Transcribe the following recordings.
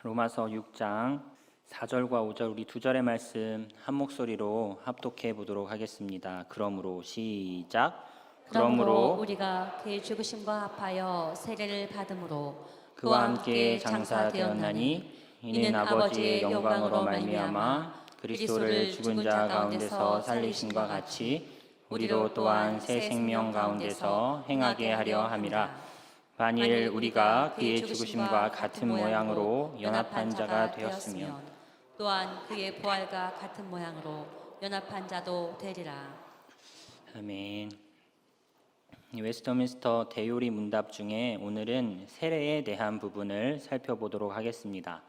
로마서 6장 4절과 5절 우리 두 절의 말씀 한 목소리로 합독해 보도록 하겠습니다. 그러므로 시작. 그러므로 우리가 그의 죽으심과 합하여 세례를 받음으로 그와 함께 장사되었나니 이는 아버지의 영광으로 말미암아 그리스도를 죽은 자 가운데서 살리심과 같이 우리로 또한 새 생명 가운데서 행하게 하려 함이라. 만일 우리가 그의 죽으심과 같은 모양으로 연합한 자가 되었으면 또한 그의 부활과 같은 모양으로 연합한 자도 되리라. 아멘. 웨스터민스터 대요리 문답 중에 오늘은 세례에 대한 부분을 살펴보도록 하겠습니다.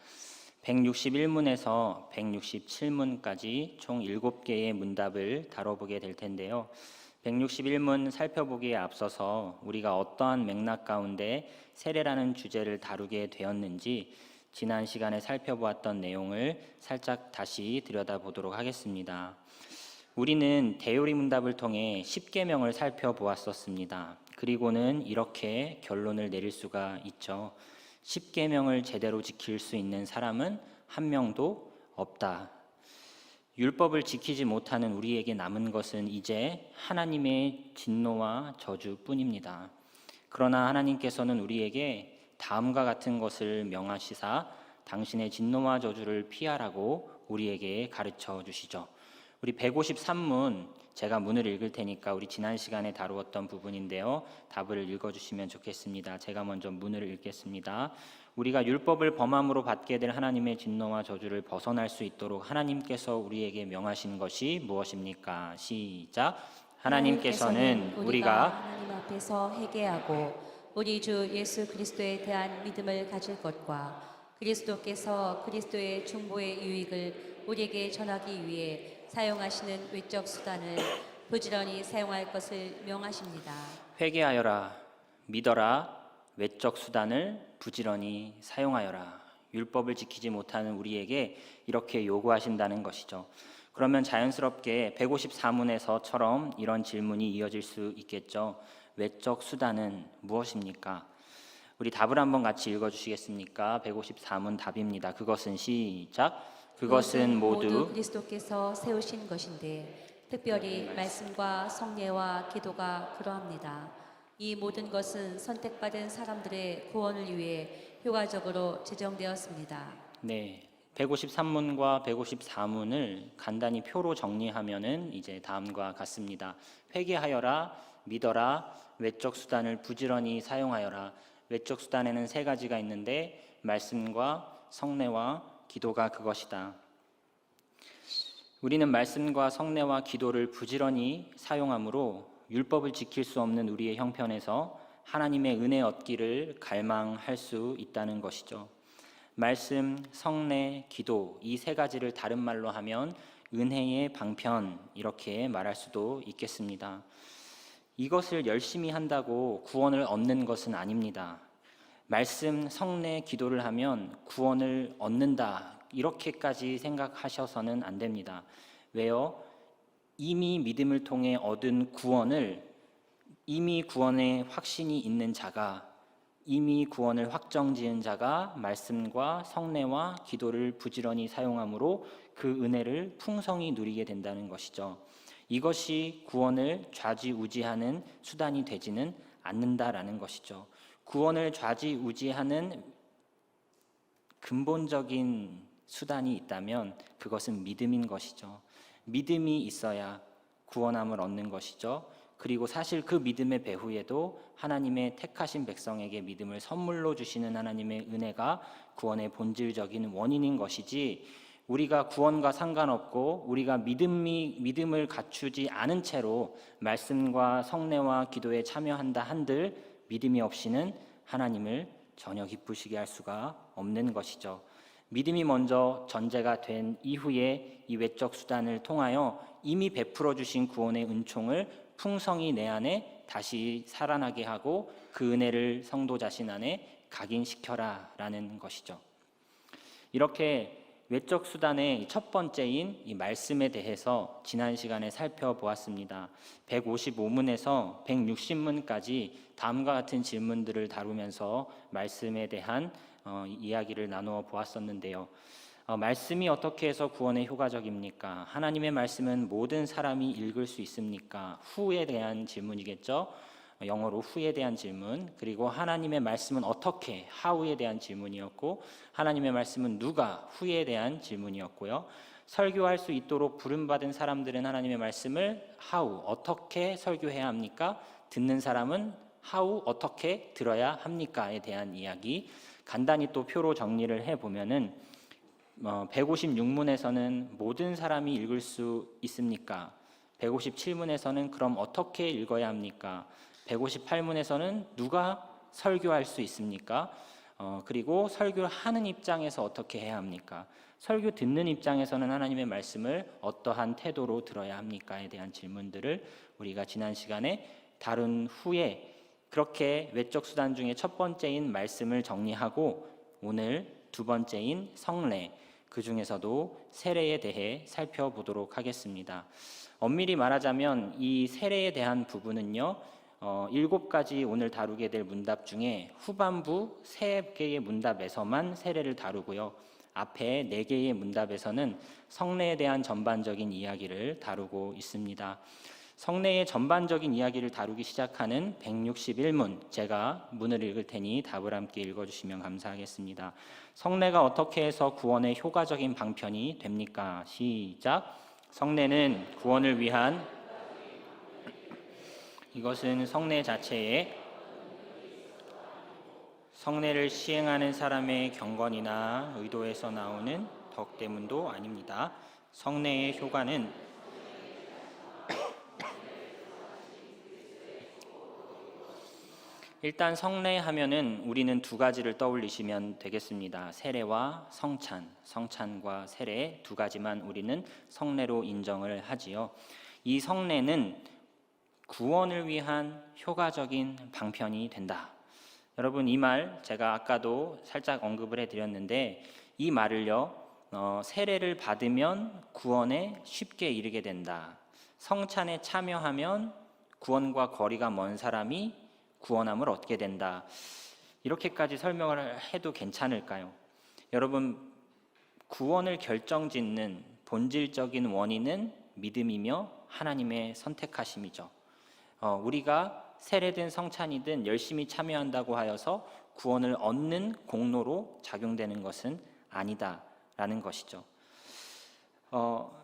161문에서 167문까지 총 7개의 문답을 다뤄보게 될 텐데요. 161문 살펴보기에 앞서서 우리가 어떠한 맥락 가운데 세례라는 주제를 다루게 되었는지 지난 시간에 살펴보았던 내용을 살짝 다시 들여다보도록 하겠습니다. 우리는 대요리 문답을 통해 10계명을 살펴보았었습니다. 그리고는 이렇게 결론을 내릴 수가 있죠. 10계명을 제대로 지킬 수 있는 사람은 한 명도 없다. 율법을 지키지 못하는 우리에게 남은 것은 이제 하나님의 진노와 저주뿐입니다. 그러나 하나님께서는 우리에게 다음과 같은 것을 명하시사 당신의 진노와 저주를 피하라고 우리에게 가르쳐 주시죠. 우리 153문 제가 문을 읽을 테니까 우리 지난 시간에 다루었던 부분인데요. 답을 읽어주시면 좋겠습니다. 제가 먼저 문을 읽겠습니다. 우리가 율법을 범함으로 받게 될 하나님의 진노와 저주를 벗어날 수 있도록 하나님께서 우리에게 명하신 것이 무엇입니까? 시작. 하나님께서는 우리가 하나님 앞에서 회개하고 우리 주 예수 그리스도에 대한 믿음을 가질 것과 그리스도께서 그리스도의 중보의 유익을 우리에게 전하기 위해 사용하시는 외적 수단을 부지런히 사용할 것을 명하십니다. 회개하여라, 믿어라, 외적 수단을 부지런히 사용하여라. 율법을 지키지 못하는 우리에게 이렇게 요구하신다는 것이죠. 그러면 자연스럽게 154문에서처럼 이런 질문이 이어질 수 있겠죠. 외적 수단은 무엇입니까? 우리 답을 한번 같이 읽어주시겠습니까? 154문 답입니다. 그것은 시작. 그것은 모두 그리스도께서 세우신 것인데 특별히 말씀과 성례와 기도가 그러합니다. 이 모든 것은 선택받은 사람들의 구원을 위해 효과적으로 제정되었습니다. 네, 153문과 154문을 간단히 표로 정리하면은 이제 다음과 같습니다. 회개하여라, 믿어라, 외적 수단을 부지런히 사용하여라. 외적 수단에는 세 가지가 있는데 말씀과 성례와 기도가 그것이다. 우리는 말씀과 성례와 기도를 부지런히 사용함으로 율법을 지킬 수 없는 우리의 형편에서 하나님의 은혜 얻기를 갈망할 수 있다는 것이죠. 말씀, 성례, 기도 이 세 가지를 다른 말로 하면 은혜의 방편 이렇게 말할 수도 있겠습니다. 이것을 열심히 한다고 구원을 얻는 것은 아닙니다. 말씀, 성례, 기도를 하면 구원을 얻는다 이렇게까지 생각하셔서는 안 됩니다. 왜요? 이미 믿음을 통해 얻은 구원을 이미 구원의 확신이 있는 자가 이미 구원을 확정지은 자가 말씀과 성례와 기도를 부지런히 사용함으로 그 은혜를 풍성히 누리게 된다는 것이죠. 이것이 구원을 좌지우지하는 수단이 되지는 않는다라는 것이죠. 구원을 좌지우지하는 근본적인 수단이 있다면 그것은 믿음인 것이죠. 믿음이 있어야 구원함을 얻는 것이죠. 그리고 사실 그 믿음의 배후에도 하나님의 택하신 백성에게 믿음을 선물로 주시는 하나님의 은혜가 구원의 본질적인 원인인 것이지, 우리가 구원과 상관없고 우리가 믿음을 갖추지 않은 채로 말씀과 성례와 기도에 참여한다 한들 믿음이 없이는 하나님을 전혀 기쁘시게 할 수가 없는 것이죠. 믿음이 먼저 전제가 된 이후에 이 외적 수단을 통하여 이미 베풀어 주신 구원의 은총을 풍성히 내 안에 다시 살아나게 하고 그 은혜를 성도 자신 안에 각인시켜라 라는 것이죠. 이렇게 외적 수단의 첫 번째인 이 말씀에 대해서 지난 시간에 살펴보았습니다. 155문에서 160문까지 다음과 같은 질문들을 다루면서 말씀에 대한 이야기를 나누어 보았었는데요. 말씀이 어떻게 해서 구원에 효과적입니까? 하나님의 말씀은 모든 사람이 읽을 수 있습니까? 후에 대한 질문이겠죠. 영어로 후에 대한 질문. 그리고 하나님의 말씀은 어떻게? how에 대한 질문이었고, 하나님의 말씀은 누가? who에 대한 질문이었고요. 설교할 수 있도록 부름받은 사람들은 하나님의 말씀을 how, 어떻게 설교해야 합니까? 듣는 사람은 how, 어떻게 들어야 합니까?에 대한 이야기. 간단히 또 표로 정리를 해보면은 156문에서는 모든 사람이 읽을 수 있습니까? 157문에서는 그럼 어떻게 읽어야 합니까? 158문에서는 누가 설교할 수 있습니까? 그리고 설교를 하는 입장에서 어떻게 해야 합니까? 설교 듣는 입장에서는 하나님의 말씀을 어떠한 태도로 들어야 합니까?에 대한 질문들을 우리가 지난 시간에 다룬 후에 그렇게 외적 수단 중에 첫 번째인 말씀을 정리하고 오늘 두 번째인 성례, 그 중에서도 세례에 대해 살펴보도록 하겠습니다. 엄밀히 말하자면 이 세례에 대한 부분은요, 7가지 오늘 다루게 될 문답 중에 후반부 3개의 문답에서만 세례를 다루고요. 앞에 4개의 문답에서는 성례에 대한 전반적인 이야기를 다루고 있습니다. 성례의 전반적인 이야기를 다루기 시작하는 161문, 제가 문을 읽을 테니 답을 함께 읽어주시면 감사하겠습니다. 성례가 어떻게 해서 구원의 효과적인 방편이 됩니까? 시작. 성례는 구원을 위한, 이것은 성례 자체에 성례를 시행하는 사람의 경건이나 의도에서 나오는 덕 때문도 아닙니다. 성례의 효과는 일단 성례하면은 우리는 2가지를 떠올리시면 되겠습니다. 세례와 성찬, 성찬과 세례 2가지만 우리는 성례로 인정을 하지요. 이 성례는 구원을 위한 효과적인 방편이 된다. 여러분, 이 말 제가 아까도 살짝 언급을 해드렸는데 이 말을요, 세례를 받으면 구원에 쉽게 이르게 된다. 성찬에 참여하면 구원과 거리가 먼 사람이 구원함을 얻게 된다. 이렇게까지 설명을 해도 괜찮을까요? 여러분, 구원을 결정짓는 본질적인 원인은 믿음이며 하나님의 선택하심이죠. 우리가 세례든 성찬이든 열심히 참여한다고 하여서 구원을 얻는 공로로 작용되는 것은 아니다라는 것이죠.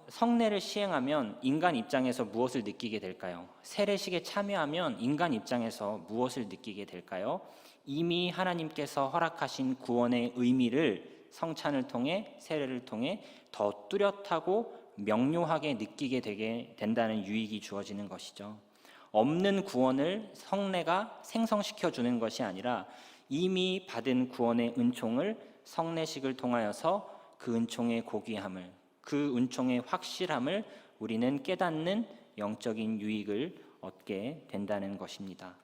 성례를 시행하면 인간 입장에서 무엇을 느끼게 될까요? 세례식에 참여하면 인간 입장에서 무엇을 느끼게 될까요? 이미 하나님께서 허락하신 구원의 의미를 성찬을 통해 세례를 통해 더 뚜렷하고 명료하게 느끼게 되게 된다는 유익이 주어지는 것이죠. 없는 구원을 성례가 생성시켜 주는 것이 아니라 이미 받은 구원의 은총을 성례식을 통하여서 그 은총의 고귀함을, 그 은총의 확실함을 우리는 깨닫는 영적인 유익을 얻게 된다는 것입니다.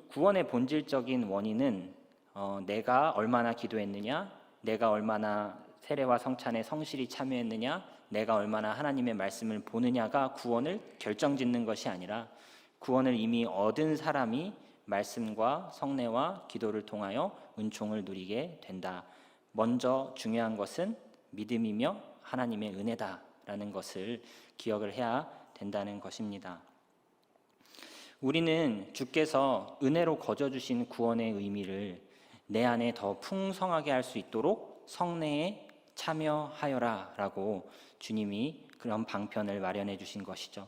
구원의 본질적인 원인은 내가 얼마나 기도했느냐, 내가 얼마나 세례와 성찬에 성실히 참여했느냐, 내가 얼마나 하나님의 말씀을 보느냐가 구원을 결정짓는 것이 아니라 구원을 이미 얻은 사람이 말씀과 성례와 기도를 통하여 은총을 누리게 된다. 먼저 중요한 것은 믿음이며 하나님의 은혜다라는 것을 기억을 해야 된다는 것입니다. 우리는 주께서 은혜로 거저주신 구원의 의미를 내 안에 더 풍성하게 할 수 있도록 성례에 참여하여라 라고 주님이 그런 방편을 마련해 주신 것이죠.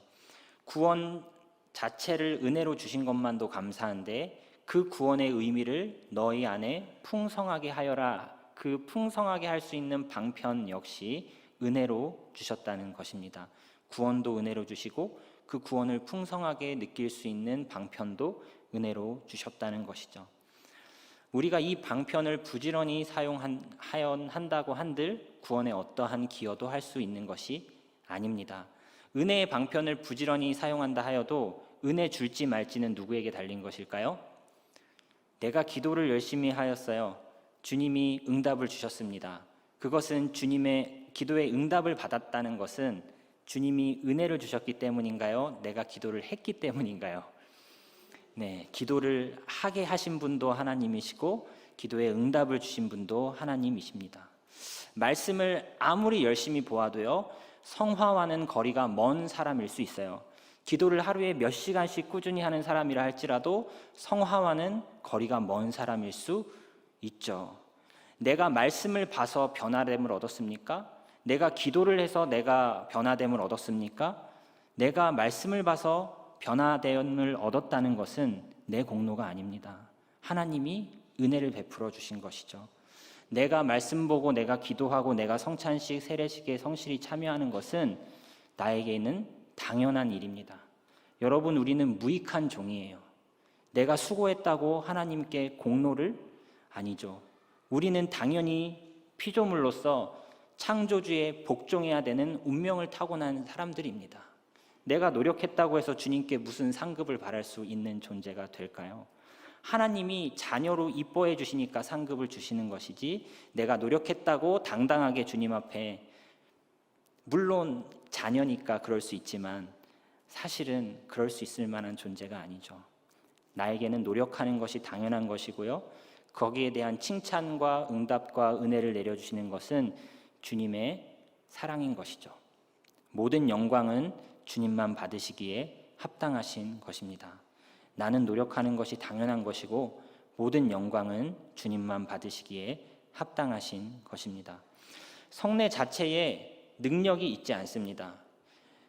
구원 자체를 은혜로 주신 것만도 감사한데 그 구원의 의미를 너희 안에 풍성하게 하여라, 그 풍성하게 할 수 있는 방편 역시 은혜로 주셨다는 것입니다. 구원도 은혜로 주시고 그 구원을 풍성하게 느낄 수 있는 방편도 은혜로 주셨다는 것이죠. 우리가 이 방편을 부지런히 사용한다고 한들 구원에 어떠한 기여도 할 수 있는 것이 아닙니다. 은혜의 방편을 부지런히 사용한다 하여도 은혜 줄지 말지는 누구에게 달린 것일까요? 내가 기도를 열심히 하였어요. 주님이 응답을 주셨습니다. 그것은 주님의 기도의 응답을 받았다는 것은 주님이 은혜를 주셨기 때문인가요? 내가 기도를 했기 때문인가요? 네, 기도를 하게 하신 분도 하나님이시고 기도에 응답을 주신 분도 하나님이십니다. 말씀을 아무리 열심히 보아도요, 성화와는 거리가 먼 사람일 수 있어요. 기도를 하루에 몇 시간씩 꾸준히 하는 사람이라 할지라도 성화와는 거리가 먼 사람일 수 있죠. 내가 말씀을 봐서 변화됨을 얻었습니까? 내가 기도를 해서 내가 변화됨을 얻었습니까? 내가 말씀을 봐서 변화됨을 얻었다는 것은 내 공로가 아닙니다. 하나님이 은혜를 베풀어 주신 것이죠. 내가 말씀 보고 내가 기도하고 내가 성찬식, 세례식에 성실히 참여하는 것은 나에게는 당연한 일입니다. 여러분, 우리는 무익한 종이에요. 내가 수고했다고 하나님께 공로를? 아니죠. 우리는 당연히 피조물로서 창조주의 복종해야 되는 운명을 타고난 사람들입니다. 내가 노력했다고 해서 주님께 무슨 상급을 바랄 수 있는 존재가 될까요? 하나님이 자녀로 이뻐해 주시니까 상급을 주시는 것이지, 내가 노력했다고 당당하게 주님 앞에, 물론 자녀니까 그럴 수 있지만 사실은 그럴 수 있을 만한 존재가 아니죠. 나에게는 노력하는 것이 당연한 것이고요, 거기에 대한 칭찬과 응답과 은혜를 내려주시는 것은 주님의 사랑인 것이죠. 모든 영광은 주님만 받으시기에 합당하신 것입니다. 나는 노력하는 것이 당연한 것이고 모든 영광은 주님만 받으시기에 합당하신 것입니다. 성례 자체에 능력이 있지 않습니다.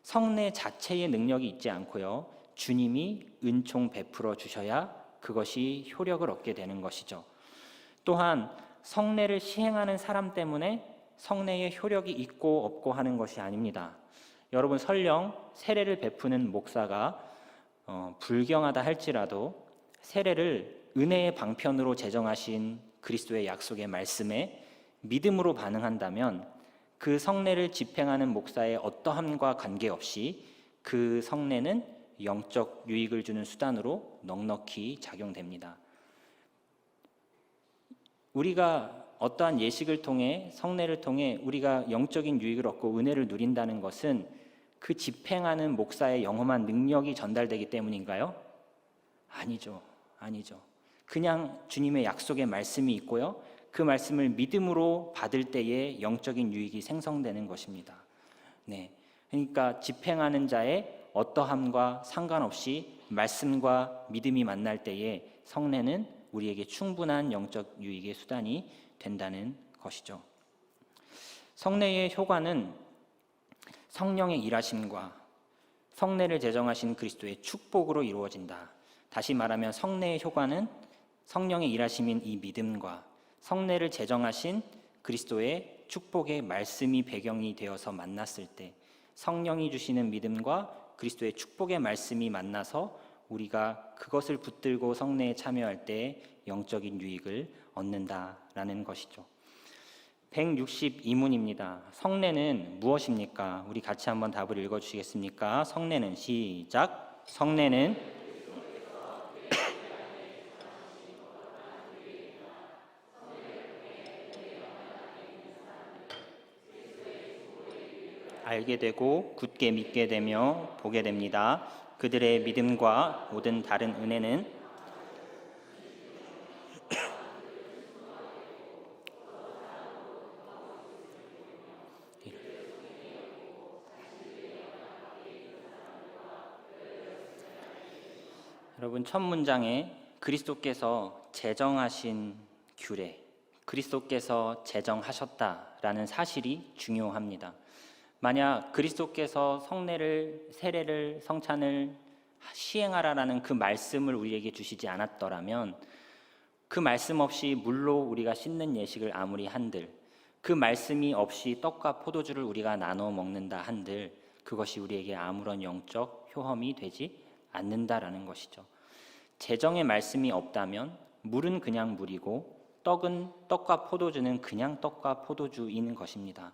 성례 자체에 능력이 있지 않고요, 주님이 은총 베풀어 주셔야 그것이 효력을 얻게 되는 것이죠. 또한 성례를 시행하는 사람 때문에 성례의 효력이 있고 없고 하는 것이 아닙니다. 여러분, 설령 세례를 베푸는 목사가 불경하다 할지라도 세례를 은혜의 방편으로 제정하신 그리스도의 약속의 말씀에 믿음으로 반응한다면 그 성례를 집행하는 목사의 어떠함과 관계없이 그 성례는 영적 유익을 주는 수단으로 넉넉히 작용됩니다. 우리가 어떠한 예식을 통해, 성례를 통해 우리가 영적인 유익을 얻고 은혜를 누린다는 것은 그 집행하는 목사의 영험한 능력이 전달되기 때문인가요? 아니죠. 그냥 주님의 약속의 말씀이 있고요, 그 말씀을 믿음으로 받을 때에 영적인 유익이 생성되는 것입니다. 그러니까 집행하는 자의 어떠함과 상관없이 말씀과 믿음이 만날 때에 성례는 우리에게 충분한 영적 유익의 수단이 된다는 것이죠. 성례의 효과는 성령의 일하심과 성례를 제정하신 그리스도의 축복으로 이루어진다. 다시 말하면 성례의 효과는 성령의 일하심인 이 믿음과 성례를 제정하신 그리스도의 축복의 말씀이 배경이 되어서 만났을 때, 성령이 주시는 믿음과 그리스도의 축복의 말씀이 만나서 우리가 그것을 붙들고 성례에 참여할 때 영적인 유익을 얻는다라는 것이죠. 162문입니다. 성례는 무엇입니까? 우리 같이 한번 답을 읽어주시겠습니까? 성례는, 시작. 성례는 알게 되고 굳게 믿게 되며 보게 됩니다. 그들의 믿음과 모든 다른 은혜는 여러분, 첫 문장에 그리스도께서 제정하신 규례, 그리스도께서 제정하셨다라는 사실이 중요합니다. 만약 그리스도께서 성례를, 세례를, 성찬을 시행하라라는 그 말씀을 우리에게 주시지 않았더라면, 그 말씀 없이 물로 우리가 씻는 예식을 아무리 한들, 그 말씀이 없이 떡과 포도주를 우리가 나눠 먹는다 한들 그것이 우리에게 아무런 영적 효험이 되지 않는다라는 것이죠. 제정의 말씀이 없다면 물은 그냥 물이고 떡과 포도주는 그냥 떡과 포도주인 것입니다.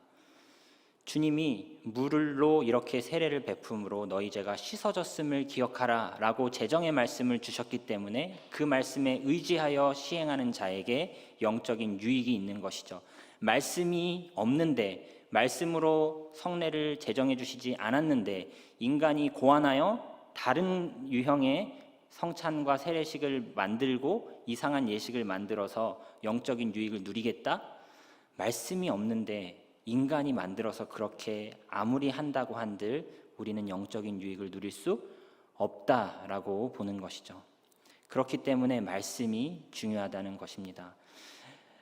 주님이 물로 이렇게 세례를 베품으로 너희 죄가 씻어졌음을 기억하라 라고 제정의 말씀을 주셨기 때문에 그 말씀에 의지하여 시행하는 자에게 영적인 유익이 있는 것이죠. 말씀이 없는데, 말씀으로 성례를 제정해 주시지 않았는데 인간이 고안하여 다른 유형의 성찬과 세례식을 만들고 이상한 예식을 만들어서 영적인 유익을 누리겠다? 말씀이 없는데 인간이 만들어서 그렇게 아무리 한다고 한들 우리는 영적인 유익을 누릴 수 없다라고 보는 것이죠. 그렇기 때문에 말씀이 중요하다는 것입니다.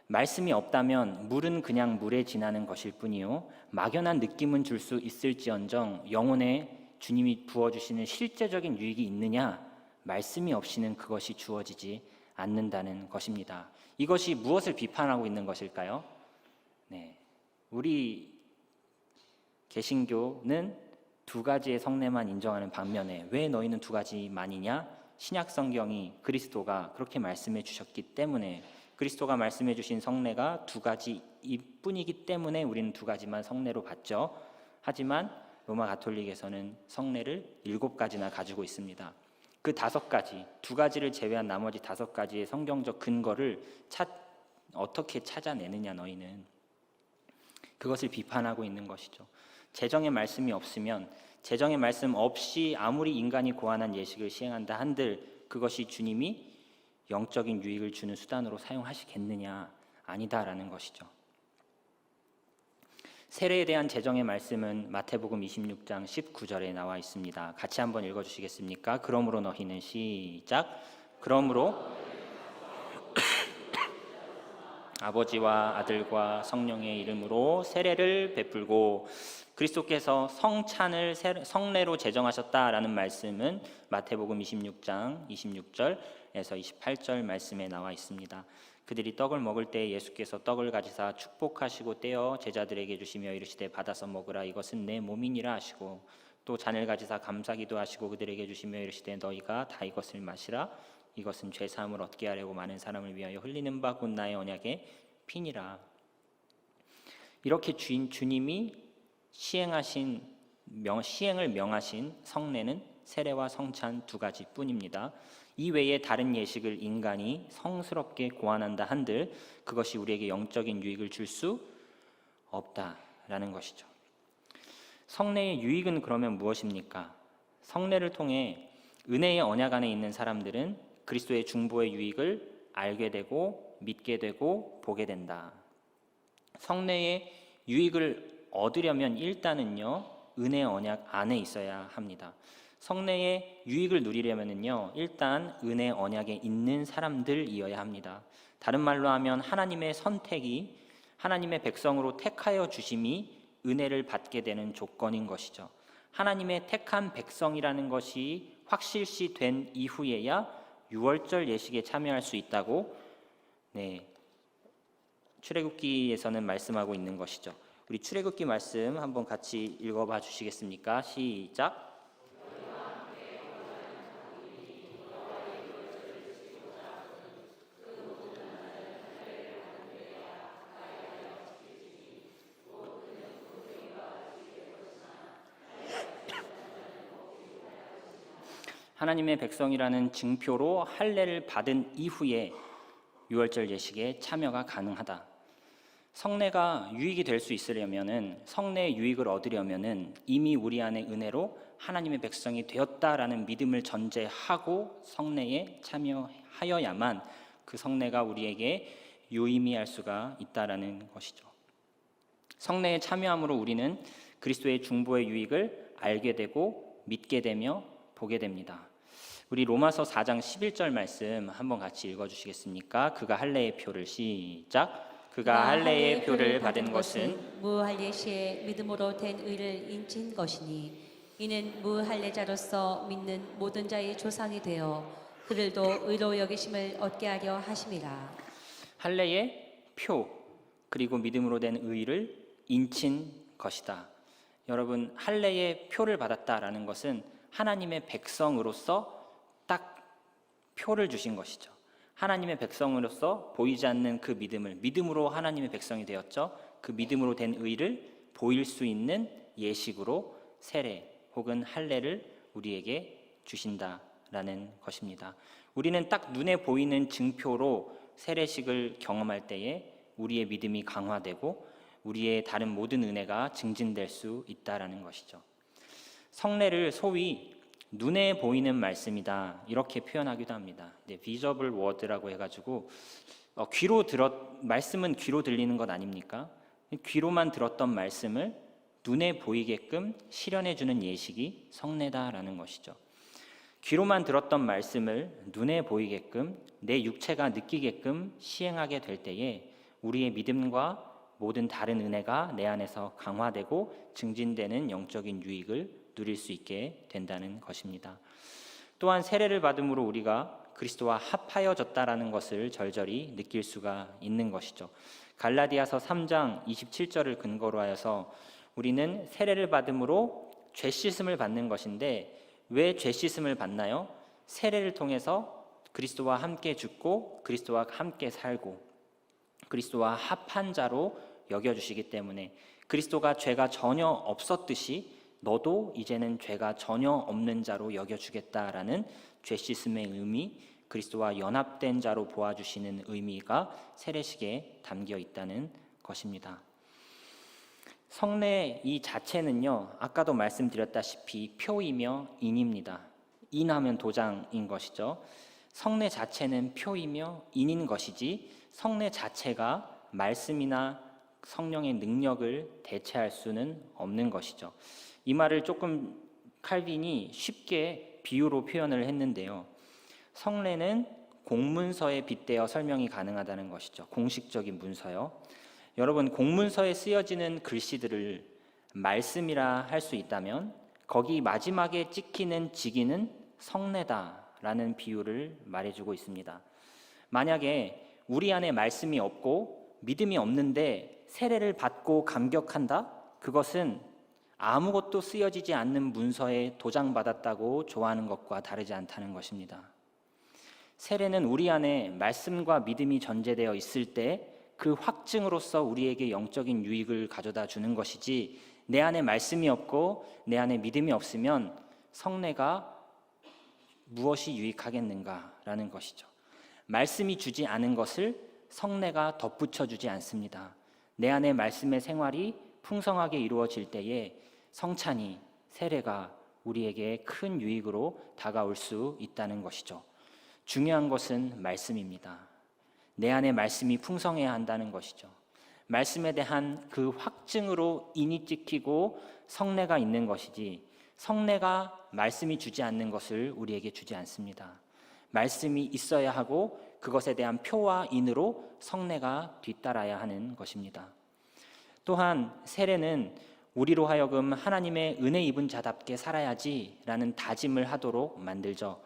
말씀이 없다면 물은 그냥 물에 지나는 것일 뿐이요 막연한 느낌은 줄 수 있을지언정 영혼에 주님이 부어주시는 실제적인 유익이 있느냐? 말씀이 없이는 그것이 주어지지 않는다는 것입니다. 이것이 무엇을 비판하고 있는 것일까요? 우리 개신교는 두 가지의 성례만 인정하는 반면에 왜 너희는 두 가지만이냐? 신약 성경이 그리스도가 그렇게 말씀해 주셨기 때문에 그리스도가 말씀해 주신 성례가 두 가지일 뿐이기 때문에 우리는 두 가지만 성례로 받죠. 하지만 로마 가톨릭에서는 성례를 7가지나 가지고 있습니다. 그 5가지, 두 가지를 제외한 나머지 5가지의 성경적 근거를 어떻게 찾아내느냐 너희는. 그것을 비판하고 있는 것이죠. 재정의 말씀이 없으면 재정의 말씀 없이 아무리 인간이 고안한 예식을 시행한다 한들 그것이 주님이 영적인 유익을 주는 수단으로 사용하시겠느냐? 아니다라는 것이죠. 세례에 대한 재정의 말씀은 마태복음 26장 19절에 나와 있습니다. 같이 한번 읽어주시겠습니까? 그러므로 너희는 시작. 그러므로 아버지와 아들과 성령의 이름으로 세례를 베풀고 그리스도께서 성례로 제정하셨다라는 말씀은 마태복음 26장 26절에서 28절 말씀에 나와 있습니다. 그들이 떡을 먹을 때 예수께서 떡을 가지사 축복하시고 떼어 제자들에게 주시며 이르시되 받아서 먹으라 이것은 내 몸이니라 하시고 또 잔을 가지사 감사기도 하시고 그들에게 주시며 이르시되 너희가 다 이것을 마시라 이것은 죄 사함을 얻게 하려고 많은 사람을 위하여 흘리는 바 곧 나의 언약의 피니라. 이렇게 주님이 시행을 명하신 성례는 세례와 성찬 두 가지뿐입니다. 이 외에 다른 예식을 인간이 성스럽게 고안한다 한들 그것이 우리에게 영적인 유익을 줄 수 없다라는 것이죠. 성례의 유익은 그러면 무엇입니까? 성례를 통해 은혜의 언약 안에 있는 사람들은 그리스도의 중보의 유익을 알게 되고 믿게 되고 보게 된다. 성례의 유익을 얻으려면 일단은요 은혜 언약 안에 있어야 합니다. 성례의 유익을 누리려면은요 일단 은혜 언약에 있는 사람들이어야 합니다. 다른 말로 하면 하나님의 선택이 하나님의 백성으로 택하여 주심이 은혜를 받게 되는 조건인 것이죠. 하나님의 택한 백성이라는 것이 확실시 된 이후에야 유월절 예식에 참여할 수 있다고 출애굽기에서는 말씀하고 있는 것이죠. 우리 출애굽기 말씀 한번 같이 읽어봐 주시겠습니까? 시작. 하나님의 백성이라는 증표로 할례를 받은 이후에 유월절 예식에 참여가 가능하다. 성례가 유익이 될 수 있으려면은 성례의 유익을 얻으려면은 이미 우리 안에 은혜로 하나님의 백성이 되었다라는 믿음을 전제하고 성례에 참여하여야만 그 성례가 우리에게 유의미할 수가 있다라는 것이죠. 성례에 참여함으로 우리는 그리스도의 중보의 유익을 알게 되고 믿게 되며 보게 됩니다. 우리 로마서 4장 11절 말씀 한번 같이 읽어주시겠습니까? 그가 할례의 표를 시작. 그가 할례의 표를 받은 것은 무할례 시에 믿음으로 된 의를 인친 것이니 이는 무할례자로서 믿는 모든 자의 조상이 되어 그들도 의로 여기심을 얻게 하려 하심이라. 할례의 표 그리고 믿음으로 된 의를 인친 것이다. 여러분 할례의 표를 받았다라는 것은 하나님의 백성으로서 딱 표를 주신 것이죠. 하나님의 백성으로서 보이지 않는 그 믿음으로 하나님의 백성이 되었죠. 그 믿음으로 된 의를 보일 수 있는 예식으로 세례 혹은 할례를 우리에게 주신다라는 것입니다. 우리는 딱 눈에 보이는 증표로 세례식을 경험할 때에 우리의 믿음이 강화되고 우리의 다른 모든 은혜가 증진될 수 있다라는 것이죠. 성례를 소위 눈에 보이는 말씀이다 이렇게 표현하기도 합니다. visible word라고 해가지고 말씀은 귀로 들리는 것 아닙니까? 귀로만 들었던 말씀을 눈에 보이게끔 실현해주는 예식이 성례다라는 것이죠. 귀로만 들었던 말씀을 눈에 보이게끔 내 육체가 느끼게끔 시행하게 될 때에 우리의 믿음과 모든 다른 은혜가 내 안에서 강화되고 증진되는 영적인 유익을 누릴 수 있게 된다는 것입니다. 또한 세례를 받음으로 우리가 그리스도와 합하여졌다라는 것을 절절히 느낄 수가 있는 것이죠. 갈라디아서 3장 27절을 근거로 하여서 우리는 세례를 받음으로 죄 씻음을 받는 것인데 왜 죄 씻음을 받나요? 세례를 통해서 그리스도와 함께 죽고 그리스도와 함께 살고 그리스도와 합한 자로 여겨주시기 때문에 그리스도가 죄가 전혀 없었듯이 너도 이제는 죄가 전혀 없는 자로 여겨주겠다라는 죄 씻음의 의미, 그리스도와 연합된 자로 보아주시는 의미가 세례식에 담겨 있다는 것입니다. 성례 이 자체는요, 아까도 말씀드렸다시피 표이며 인입니다. 인하면 도장인 것이죠. 성례 자체는 표이며 인인 것이지 성례 자체가 말씀이나 성령의 능력을 대체할 수는 없는 것이죠. 이 말을 조금 칼빈이 쉽게 비유로 표현을 했는데요. 성례는 공문서에 빗대어 설명이 가능하다는 것이죠. 공식적인 문서요. 여러분, 공문서에 쓰여지는 글씨들을 말씀이라 할 수 있다면 거기 마지막에 찍히는 직인은 성례다라는 비유를 말해주고 있습니다. 만약에 우리 안에 말씀이 없고 믿음이 없는데 세례를 받고 감격한다? 그것은 아무것도 쓰여지지 않는 문서에 도장받았다고 좋아하는 것과 다르지 않다는 것입니다. 세례는 우리 안에 말씀과 믿음이 전제되어 있을 때 그 확증으로서 우리에게 영적인 유익을 가져다 주는 것이지 내 안에 말씀이 없고 내 안에 믿음이 없으면 성례가 무엇이 유익하겠는가라는 것이죠. 말씀이 주지 않은 것을 성례가 덧붙여 주지 않습니다. 내 안에 말씀의 생활이 풍성하게 이루어질 때에 성찬이 세례가 우리에게 큰 유익으로 다가올 수 있다는 것이죠. 중요한 것은 말씀입니다. 내 안에 말씀이 풍성해야 한다는 것이죠. 말씀에 대한 그 확증으로 인이 찍히고 성례가 있는 것이지 성례가 말씀이 주지 않는 것을 우리에게 주지 않습니다. 말씀이 있어야 하고 그것에 대한 표와 인으로 성례가 뒤따라야 하는 것입니다. 또한 세례는 우리로 하여금 하나님의 은혜 입은 자답게 살아야지라는 다짐을 하도록 만들죠.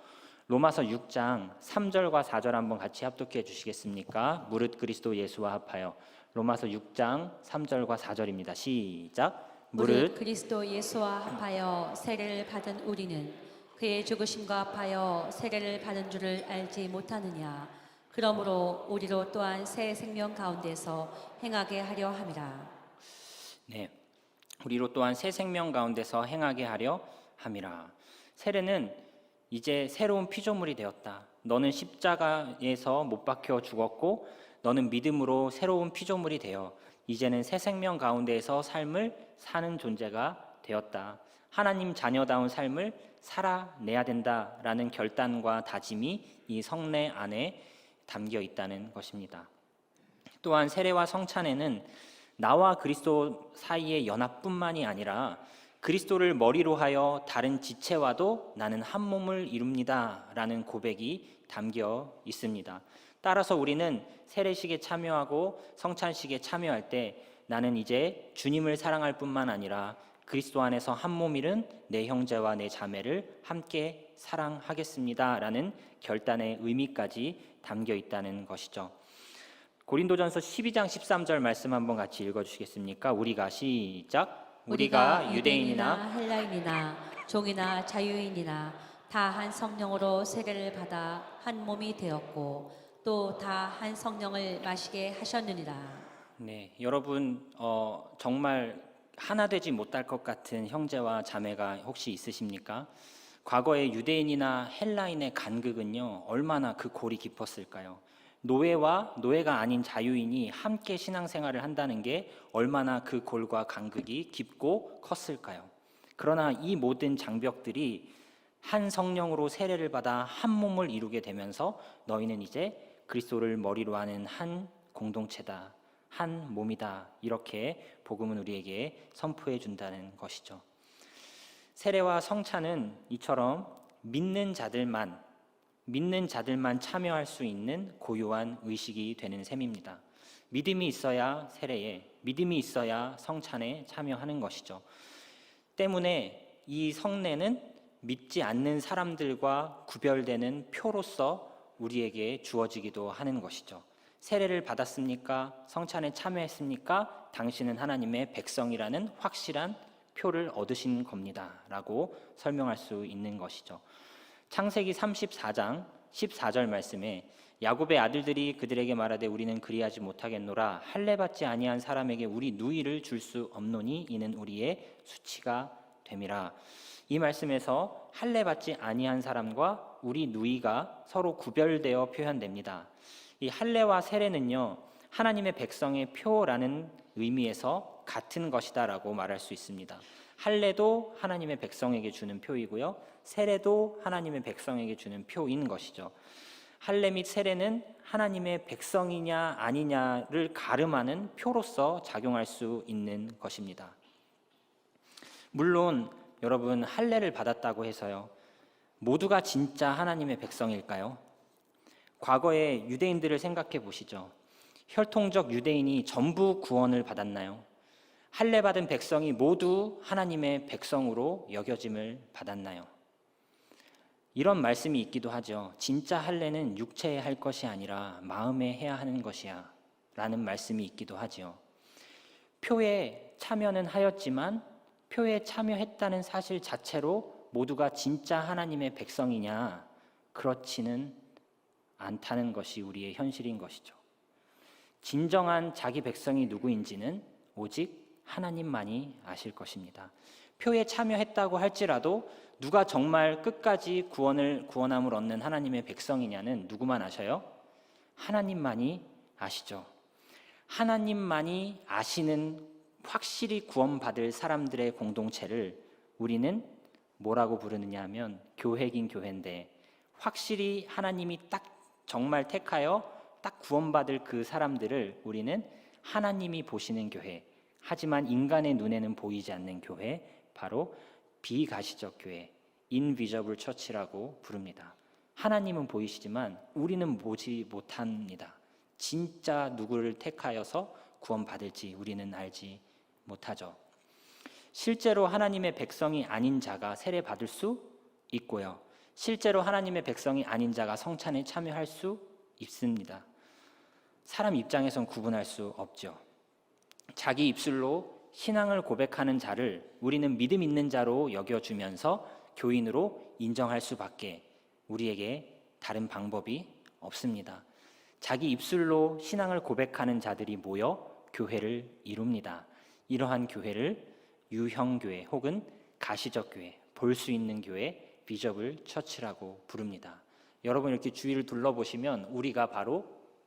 로마서 6장 3절과 4절 한번 같이 합독해 주시겠습니까? 무릇 그리스도 예수와 합하여. 로마서 6장 3절과 4절입니다. 시작. 무릇 그리스도 예수와 합하여 세례를 받은 우리는 그의 죽으심과 합하여 세례를 받은 줄을 알지 못하느냐. 그러므로 우리로 또한 새 생명 가운데서 행하게 하려 함이라. 네, 우리로 또한 새 생명 가운데서 행하게 하려 함이라. 세례는 이제 새로운 피조물이 되었다. 너는 십자가에서 못 박혀 죽었고 너는 믿음으로 새로운 피조물이 되어 이제는 새 생명 가운데에서 삶을 사는 존재가 되었다. 하나님 자녀다운 삶을 살아내야 된다라는 결단과 다짐이 이 성례 안에 담겨 있다는 것입니다. 또한 세례와 성찬에는 나와 그리스도 사이의 연합뿐만이 아니라 그리스도를 머리로 하여 다른 지체와도 나는 한 몸을 이룹니다 라는 고백이 담겨 있습니다. 따라서 우리는 세례식에 참여하고 성찬식에 참여할 때 나는 이제 주님을 사랑할 뿐만 아니라 그리스도 안에서 한 몸 이룬 내 형제와 내 자매를 함께 사랑하겠습니다 라는 결단의 의미까지 담겨 있다는 것이죠. 고린도전서 12장 13절 말씀 한번 같이 읽어주시겠습니까? 우리가 시작. 우리가 유대인이나 헬라인이나 종이나 자유인이나 다 한 성령으로 세례를 받아 한 몸이 되었고 또 다 한 성령을 마시게 하셨느니라. 네, 여러분 정말 하나 되지 못할 것 같은 형제와 자매가 혹시 있으십니까? 과거의 유대인이나 헬라인의 간극은요 얼마나 그 골이 깊었을까요? 노예와 노예가 아닌 자유인이 함께 신앙생활을 한다는 게 얼마나 그 골과 간극이 깊고 컸을까요? 그러나 이 모든 장벽들이 한 성령으로 세례를 받아 한 몸을 이루게 되면서 너희는 이제 그리스도를 머리로 하는 한 공동체다, 한 몸이다, 이렇게 복음은 우리에게 선포해 준다는 것이죠. 세례와 성찬은 이처럼 믿는 자들만 참여할 수 있는 고유한 의식이 되는 셈입니다. 믿음이 있어야 세례에, 믿음이 있어야 성찬에 참여하는 것이죠. 때문에 이 성례는 믿지 않는 사람들과 구별되는 표로서 우리에게 주어지기도 하는 것이죠. 세례를 받았습니까? 성찬에 참여했습니까? 당신은 하나님의 백성이라는 확실한 표를 얻으신 겁니다 라고 설명할 수 있는 것이죠. 창세기 34장 14절 말씀에 야곱의 아들들이 그들에게 말하되 우리는 그리하지 못하겠노라. 할례 받지 아니한 사람에게 우리 누이를 줄 수 없노니 이는 우리의 수치가 됨이라. 이 말씀에서 할례 받지 아니한 사람과 우리 누이가 서로 구별되어 표현됩니다. 이 할례와 세례는요, 하나님의 백성의 표라는 의미에서 같은 것이다라고 말할 수 있습니다. 할례도 하나님의 백성에게 주는 표이고요, 세례도 하나님의 백성에게 주는 표인 것이죠. 할례 및 세례는 하나님의 백성이냐 아니냐를 가름하는 표로서 작용할 수 있는 것입니다. 물론 여러분, 할례를 받았다고 해서요, 모두가 진짜 하나님의 백성일까요? 과거의 유대인들을 생각해 보시죠. 혈통적 유대인이 전부 구원을 받았나요? 할례 받은 백성이 모두 하나님의 백성으로 여겨짐을 받았나요? 이런 말씀이 있기도 하죠. 진짜 할례는 육체에 할 것이 아니라 마음에 해야 하는 것이야 라는 말씀이 있기도 하죠. 표에 참여는 하였지만 표에 참여했다는 사실 자체로 모두가 진짜 하나님의 백성이냐? 그렇지는 않다는 것이 우리의 현실인 것이죠. 진정한 자기 백성이 누구인지는 오직 하나님만이 아실 것입니다. 표에 참여했다고 할지라도 누가 정말 끝까지 구원함을 얻는 하나님의 백성이냐는 누구만 아셔요? 하나님만이 아시죠. 하나님만이 아시는 확실히 구원받을 사람들의 공동체를 우리는 뭐라고 부르느냐 하면 교회긴 교회인데, 확실히 하나님이 딱 정말 택하여 딱 구원받을 그 사람들을 우리는 하나님이 보시는 교회, 하지만 인간의 눈에는 보이지 않는 교회, 바로 비가시적 교회, 인비저블 처치라고 부릅니다. 하나님은 보이시지만 우리는 보지 못합니다. 진짜 누구를 택하여서 구원받을지 우리는 알지 못하죠. 실제로 하나님의 백성이 아닌 자가 세례 받을 수 있고요, 실제로 하나님의 백성이 아닌 자가 성찬에 참여할 수 있습니다. 사람 입장에선 구분할 수 없죠. 자기 입술로 신앙을 고백하는 자를 우리는 믿음 있는 자로 여겨주면서 교인으로 인정할 수밖에 우리에게 다른 방법이 없습니다. 자기 입술로 신앙을 고백하는 자들이 모여 교회를 이룹니다. 이러한 교회를 유형교회 혹은 가시적 교회, 볼 수 있는 교회, 비저블 처치라고 부릅니다. 여러분, 이렇게 주위를 둘러보시면 우리가 바로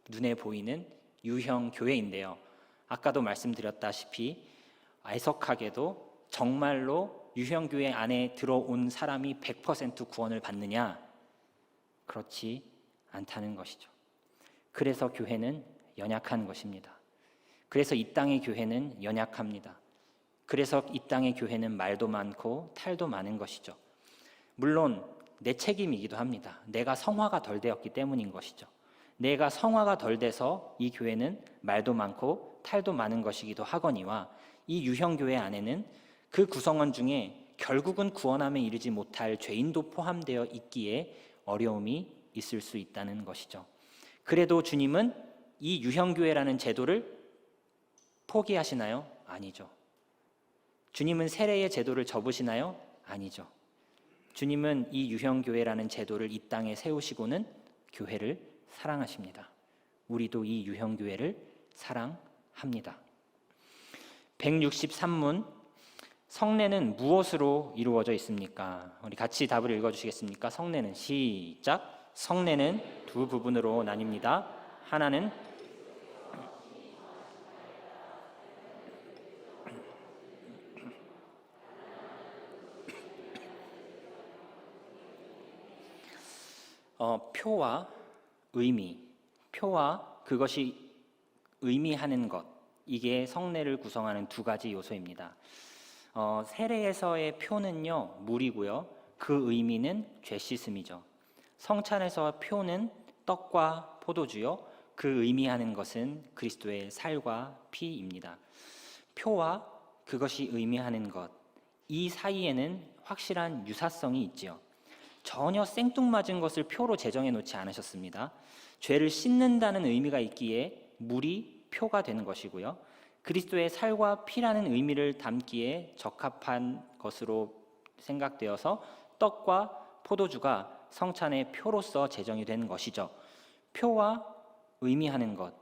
눈에 보이는 유형 교회인데요, 아까도 말씀드렸다시피 애석하게도 정말로 유형교회 안에 들어온 사람이 100% 구원을 받느냐? 그렇지 않다는 것이죠. 그래서 교회는 연약한 것입니다. 그래서 이 땅의 교회는 연약합니다. 그래서 이 땅의 교회는 말도 많고 탈도 많은 것이죠. 물론 내 책임이기도 합니다. 내가 성화가 덜 되었기 때문인 것이죠. 내가 성화가 덜 돼서 이 교회는 말도 많고 탈도 많은 것이기도 하거니와, 이 유형교회 안에는 그 구성원 중에 결국은 구원함에 이르지 못할 죄인도 포함되어 있기에 어려움이 있을 수 있다는 것이죠. 그래도 주님은 이 유형교회라는 제도를 포기하시나요? 아니죠. 주님은 세례의 제도를 접으시나요? 아니죠. 주님은 이 유형교회라는 제도를 이 땅에 세우시고는 교회를 사랑하십니다. 우리도 이 유형교회를 사랑합니다. 163문, 성례는 무엇으로 이루어져 있습니까? 우리 같이 답을 읽어주시겠습니까? 성례는, 시작. 성례는 두 부분으로 나뉩니다. 하나는 표와 의미, 표와 그것이 의미하는 것, 이게 성례를 구성하는 두 가지 요소입니다. 세례에서의 표는요, 물이고요. 그 의미는 죄 씻음이죠. 성찬에서 표는 떡과 포도주요. 그 의미하는 것은 그리스도의 살과 피입니다. 표와 그것이 의미하는 것, 이 사이에는 확실한 유사성이 있지요. 전혀 생뚱맞은 것을 표로 제정해 놓지 않으셨습니다. 죄를 씻는다는 의미가 있기에 물이 표가 되는 것이고요. 그리스도의 살과 피라는 의미를 담기에 적합한 것으로 생각되어서 떡과 포도주가 성찬의 표로서 제정이 된 것이죠. 표와 의미하는 것,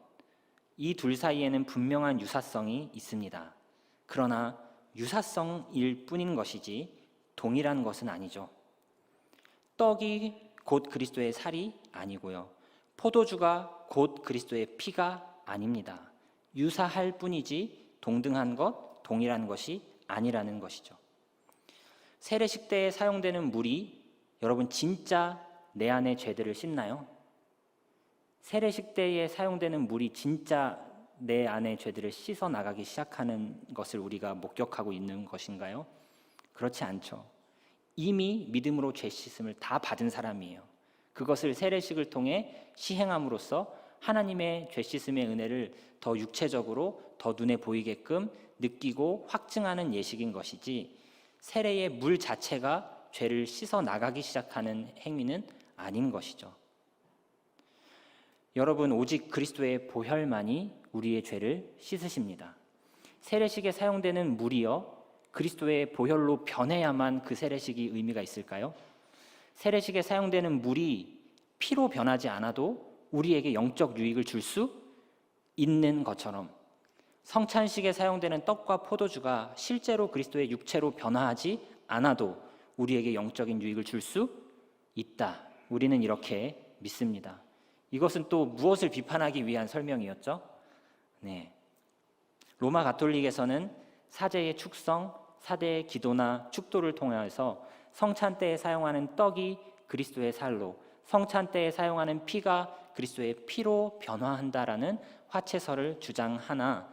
이 둘 사이에는 분명한 유사성이 있습니다. 그러나 유사성일 뿐인 것이지 동일한 것은 아니죠. 떡이 곧 그리스도의 살이 아니고요. 포도주가 곧 그리스도의 피가 아닙니다. 유사할 뿐이지 동등한 것, 동일한 것이 아니라는 것이죠. 세례식 때에 사용되는 물이 여러분 진짜 내 안의 죄들을 씻나요? 세례식 때에 사용되는 물이 진짜 내 안의 죄들을 씻어 나가기 시작하는 것을 우리가 목격하고 있는 것인가요? 그렇지 않죠. 이미 믿음으로 죄 씻음을 다 받은 사람이에요. 그것을 세례식을 통해 시행함으로써 하나님의 죄 씻음의 은혜를 더 육체적으로 더 눈에 보이게끔 느끼고 확증하는 예식인 것이지, 세례의 물 자체가 죄를 씻어 나가기 시작하는 행위는 아닌 것이죠. 여러분, 오직 그리스도의 보혈만이 우리의 죄를 씻으십니다. 세례식에 사용되는 물이요, 그리스도의 보혈로 변해야만 그 세례식이 의미가 있을까요? 세례식에 사용되는 물이 피로 변하지 않아도 우리에게 영적 유익을 줄 수 있는 것처럼, 성찬식에 사용되는 떡과 포도주가 실제로 그리스도의 육체로 변화하지 않아도 우리에게 영적인 유익을 줄 수 있다. 우리는 이렇게 믿습니다. 이것은 또 무엇을 비판하기 위한 설명이었죠? 로마 가톨릭에서는 사제의 축성, 사대의 기도나 축도를 통해서 성찬 때에 사용하는 떡이 그리스도의 살로, 성찬 때에 사용하는 피가 그리스도의 피로 변화한다라는 화채설을 주장하나,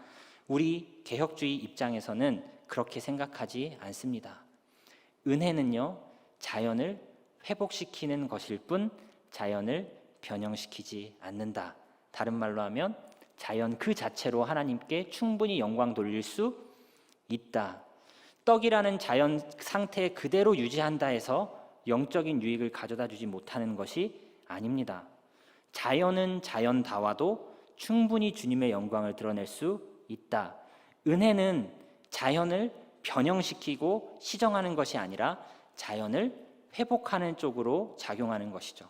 우리 개혁주의 입장에서는 그렇게 생각하지 않습니다. 은혜는요, 자연을 회복시키는 것일 뿐 자연을 변형시키지 않는다. 다른 말로 하면 자연 그 자체로 하나님께 충분히 영광 돌릴 수 있다. 떡이라는 자연 상태 그대로 유지한다 해서 영적인 유익을 가져다 주지 못하는 것이 아닙니다. 자연은 자연다와도 충분히 주님의 영광을 드러낼 수 있다. 은혜는 자연을 변형시키고 시정하는 것이 아니라 자연을 회복하는 쪽으로 작용하는 것이죠.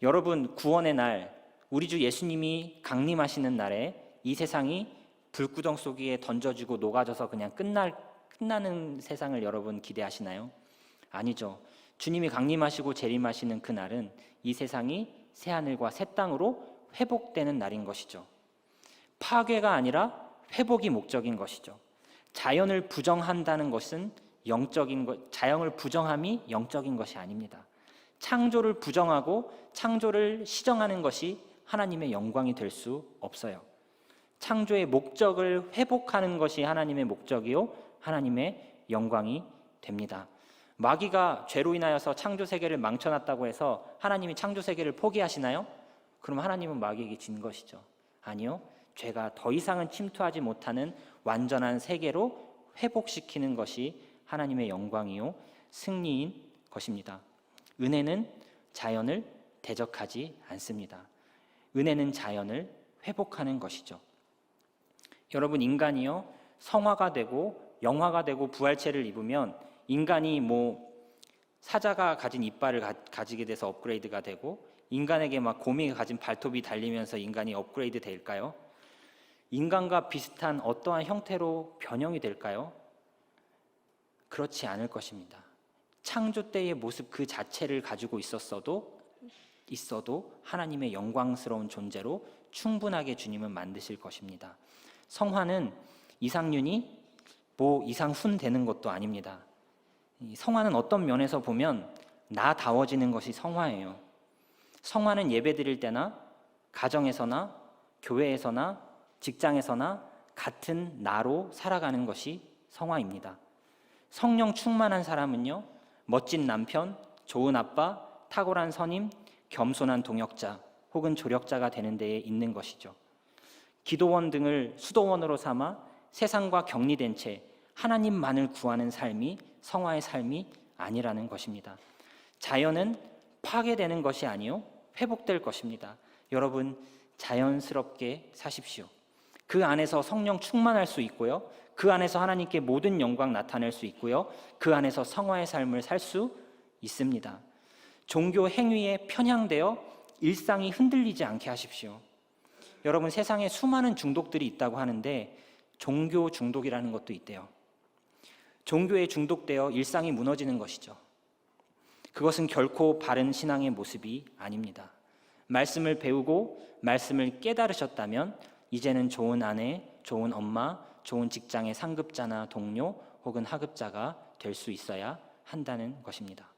여러분, 구원의 날, 우리 주 예수님이 강림하시는 날에 이 세상이 불구덩 속에 던져지고 녹아져서 그냥 끝나는 세상을 여러분 기대하시나요? 아니죠. 주님이 강림하시고 재림하시는 그 날은 이 세상이 새하늘과 새 땅으로 회복되는 날인 것이죠. 파괴가 아니라 회복이 목적인 것이죠. 자연을 부정한다는 것은 자연을 부정함이 영적인 것이 아닙니다. 창조를 부정하고 창조를 시정하는 것이 하나님의 영광이 될 수 없어요. 창조의 목적을 회복하는 것이 하나님의 목적이요, 하나님의 영광이 됩니다. 마귀가 죄로 인하여서 창조 세계를 망쳐놨다고 해서 하나님이 창조 세계를 포기하시나요? 그럼 하나님은 마귀에게 진 것이죠. 아니요. 죄가 더 이상은 침투하지 못하는 완전한 세계로 회복시키는 것이 하나님의 영광이요, 승리인 것입니다. 은혜는 자연을 대적하지 않습니다. 은혜는 자연을 회복하는 것이죠. 여러분, 인간이요, 성화가 되고 영화가 되고 부활체를 입으면 인간이 사자가 가진 이빨을 가지게 돼서 업그레이드가 되고, 인간에게 곰이 가진 발톱이 달리면서 인간이 업그레이드 될까요? 인간과 비슷한 어떠한 형태로 변형이 될까요? 그렇지 않을 것입니다. 창조 때의 모습 그 자체를 가지고 있어도 하나님의 영광스러운 존재로 충분하게 주님은 만드실 것입니다. 성화는 이상윤이 이상훈 되는 것도 아닙니다. 성화는 어떤 면에서 보면 나다워지는 것이 성화예요. 성화는 예배 드릴 때나 가정에서나 교회에서나 직장에서나 같은 나로 살아가는 것이 성화입니다. 성령 충만한 사람은요, 멋진 남편, 좋은 아빠, 탁월한 선임, 겸손한 동역자 혹은 조력자가 되는 데에 있는 것이죠. 기도원 등을 수도원으로 삼아 세상과 격리된 채 하나님만을 구하는 삶이 성화의 삶이 아니라는 것입니다. 자연은 파괴되는 것이 아니요 회복될 것입니다. 여러분, 자연스럽게 사십시오. 그 안에서 성령 충만할 수 있고요, 그 안에서 하나님께 모든 영광 나타낼 수 있고요, 그 안에서 성화의 삶을 살 수 있습니다. 종교 행위에 편향되어 일상이 흔들리지 않게 하십시오. 여러분, 세상에 수많은 중독들이 있다고 하는데 종교 중독이라는 것도 있대요. 종교에 중독되어 일상이 무너지는 것이죠. 그것은 결코 바른 신앙의 모습이 아닙니다. 말씀을 배우고 말씀을 깨달으셨다면 이제는 좋은 아내, 좋은 엄마, 좋은 직장의 상급자나 동료 혹은 하급자가 될 수 있어야 한다는 것입니다.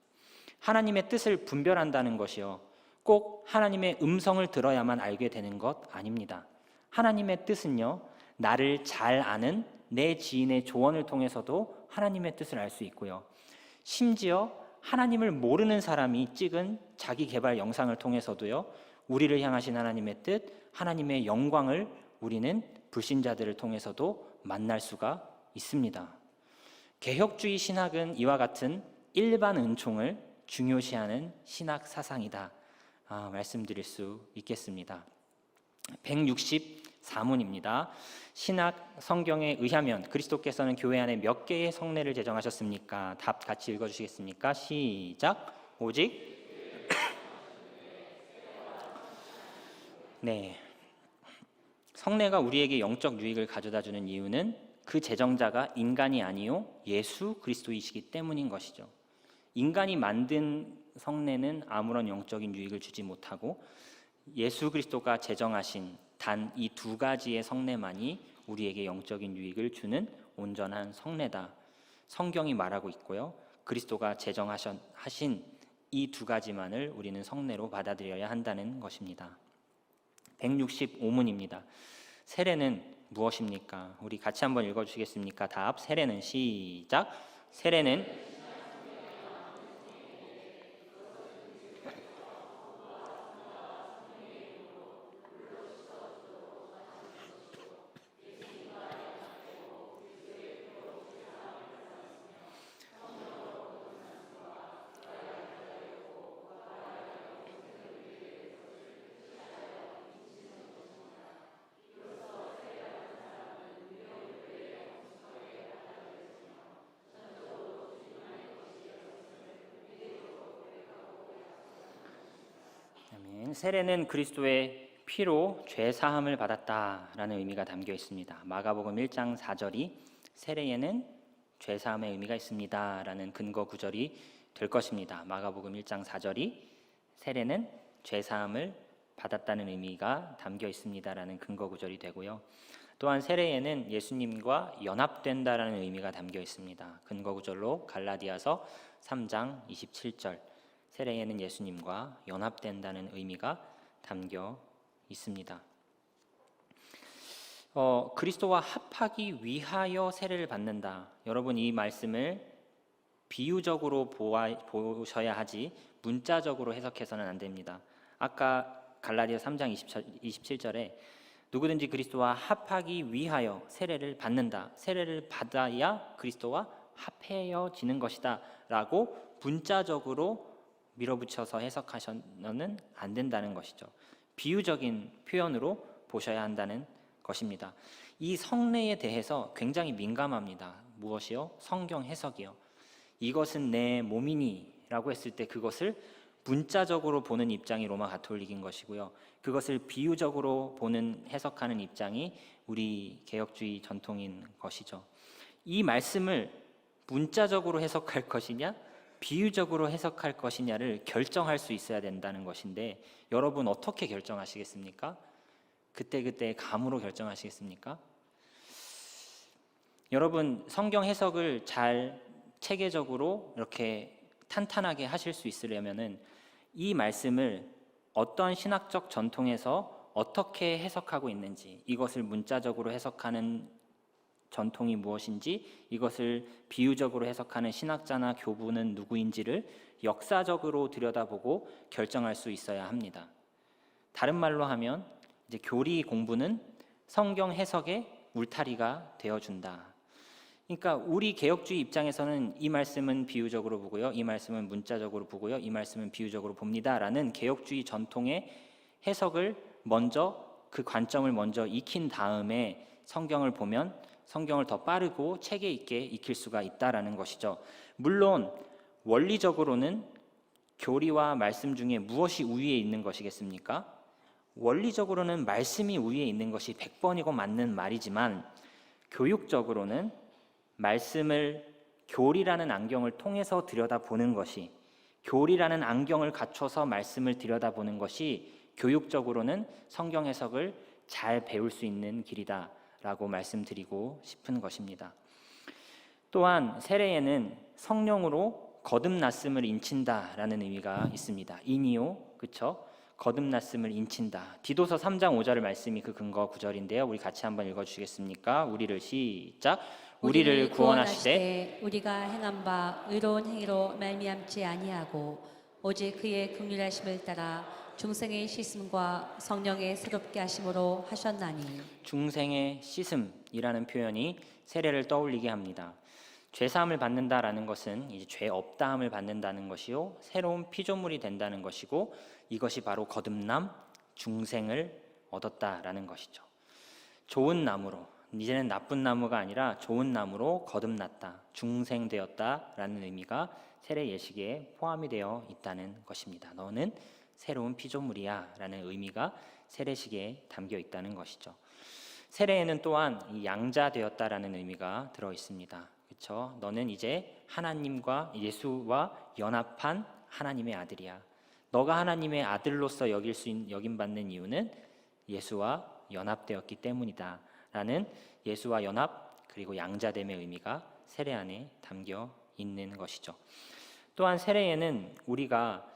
하나님의 뜻을 분별한다는 것이요, 꼭 하나님의 음성을 들어야만 알게 되는 것 아닙니다. 하나님의 뜻은요, 나를 잘 아는 내 지인의 조언을 통해서도 하나님의 뜻을 알 수 있고요, 심지어 하나님을 모르는 사람이 찍은 자기 개발 영상을 통해서도요, 우리를 향하신 하나님의 뜻, 하나님의 영광을 우리는 불신자들을 통해서도 만날 수가 있습니다. 개혁주의 신학은 이와 같은 일반 은총을 중요시하는 신학 사상이다, 말씀드릴 수 있겠습니다. 164문입니다. 신학 성경에 의하면 그리스도께서는 교회 안에 몇 개의 성례를 제정하셨습니까? 답 같이 읽어주시겠습니까? 시작. 오직 네, 성례가 우리에게 영적 유익을 가져다주는 이유는 그 제정자가 인간이 아니요 예수 그리스도이시기 때문인 것이죠. 인간이 만든 성례는 아무런 영적인 유익을 주지 못하고 예수 그리스도가 제정하신 단 이 두 가지의 성례만이 우리에게 영적인 유익을 주는 온전한 성례다, 성경이 말하고 있고요, 그리스도가 제정하신 이 두 가지만을 우리는 성례로 받아들여야 한다는 것입니다. 165문입니다. 세례는 무엇입니까? 우리 같이 한번 읽어주시겠습니까? 답. 세례는 시작. 세례는 세례는 그리스도의 피로 죄 사함을 받았다라는 의미가 담겨 있습니다. 마가복음 1장 4절이 세례에는 죄 사함의 의미가 있습니다라는 근거 구절이 될 것입니다. 마가복음 1장 4절이 세례는 죄 사함을 받았다는 의미가 담겨 있습니다라는 근거 구절이 되고요. 또한 세례에는 예수님과 연합된다라는 의미가 담겨 있습니다. 근거 구절로 갈라디아서 3장 27절, 세례에는 예수님과 연합된다는 의미가 담겨 있습니다. 그리스도와 합하기 위하여 세례를 받는다. 여러분, 이 말씀을 비유적으로 보셔야 하지 문자적으로 해석해서는 안 됩니다. 아까 갈라디아 3장 27절에 누구든지 그리스도와 합하기 위하여 세례를 받는다, 세례를 받아야 그리스도와 합해여지는 것이다 라고 문자적으로 밀어붙여서 해석하셔서는 안 된다는 것이죠. 비유적인 표현으로 보셔야 한다는 것입니다. 이 성례에 대해서 굉장히 민감합니다. 무엇이요? 성경 해석이요. 이것은 내 몸이니 라고 했을 때 그것을 문자적으로 보는 입장이 로마 가톨릭인 것이고요, 그것을 비유적으로 보는 해석하는 입장이 우리 개혁주의 전통인 것이죠. 이 말씀을 문자적으로 해석할 것이냐 비유적으로 해석할 것이냐를 결정할 수 있어야 된다는 것인데, 여러분 어떻게 결정하시겠습니까? 그때그때 감으로 결정하시겠습니까? 여러분, 성경 해석을 잘 체계적으로 이렇게 탄탄하게 하실 수 있으려면은 이 말씀을 어떤 신학적 전통에서 어떻게 해석하고 있는지, 이것을 문자적으로 해석하는 전통이 무엇인지, 이것을 비유적으로 해석하는 신학자나 교부는 누구인지를 역사적으로 들여다보고 결정할 수 있어야 합니다. 다른 말로 하면 이제 교리 공부는 성경 해석의 울타리가 되어준다. 그러니까 우리 개혁주의 입장에서는 이 말씀은 비유적으로 보고요, 이 말씀은 문자적으로 보고요, 이 말씀은 비유적으로 봅니다라는 개혁주의 전통의 해석을 먼저, 그 관점을 먼저 익힌 다음에 성경을 보면 성경을 더 빠르고 체계 있게 익힐 수가 있다라는 것이죠. 물론 원리적으로는 교리와 말씀 중에 무엇이 우위에 있는 것이겠습니까? 원리적으로는 말씀이 우위에 있는 것이 100번이고 맞는 말이지만, 교육적으로는 말씀을 교리라는 안경을 통해서 들여다보는 것이, 교리라는 안경을 갖춰서 말씀을 들여다보는 것이 교육적으로는 성경 해석을 잘 배울 수 있는 길이다라고 말씀드리고 싶은 것입니다. 또한 세례에는 성령으로 거듭났음을 인친다라는 의미가 있습니다. 이니오, 그렇죠? 거듭났음을 인친다. 디도서 3장 5절 말씀이 그 근거 구절인데요. 우리 같이 한번 읽어주시겠습니까? 우리를 시작. 우리를 구원하시되 우리가 행한 바 의로운 행위로 말미암지 아니하고 오직 그의 긍휼하심을 따라 중생의 씻음과 성령의 새롭게 하심으로 하셨나니. 중생의 씻음이라는 표현이 세례를 떠올리게 합니다. 죄 사함을 받는다라는 것은 이제 죄 없다함을 받는다는 것이요, 새로운 피조물이 된다는 것이고, 이것이 바로 거듭남, 중생을 얻었다라는 것이죠. 좋은 나무로, 이제는 나쁜 나무가 아니라 좋은 나무로 거듭났다, 중생되었다라는 의미가 세례 예식에 포함이 되어 있다는 것입니다. 너는 새로운 피조물이야 라는 의미가 세례식에 담겨 있다는 것이죠. 세례에는 또한 이 양자되었다라는 의미가 들어 있습니다. 그렇죠? 너는 이제 하나님과 예수와 연합한 하나님의 아들이야. 너가 하나님의 아들로서 여김받는 이유는 예수와 연합되었기 때문이다 라는 예수와 연합, 그리고 양자됨의 의미가 세례 안에 담겨 있는 것이죠. 또한 세례에는 우리가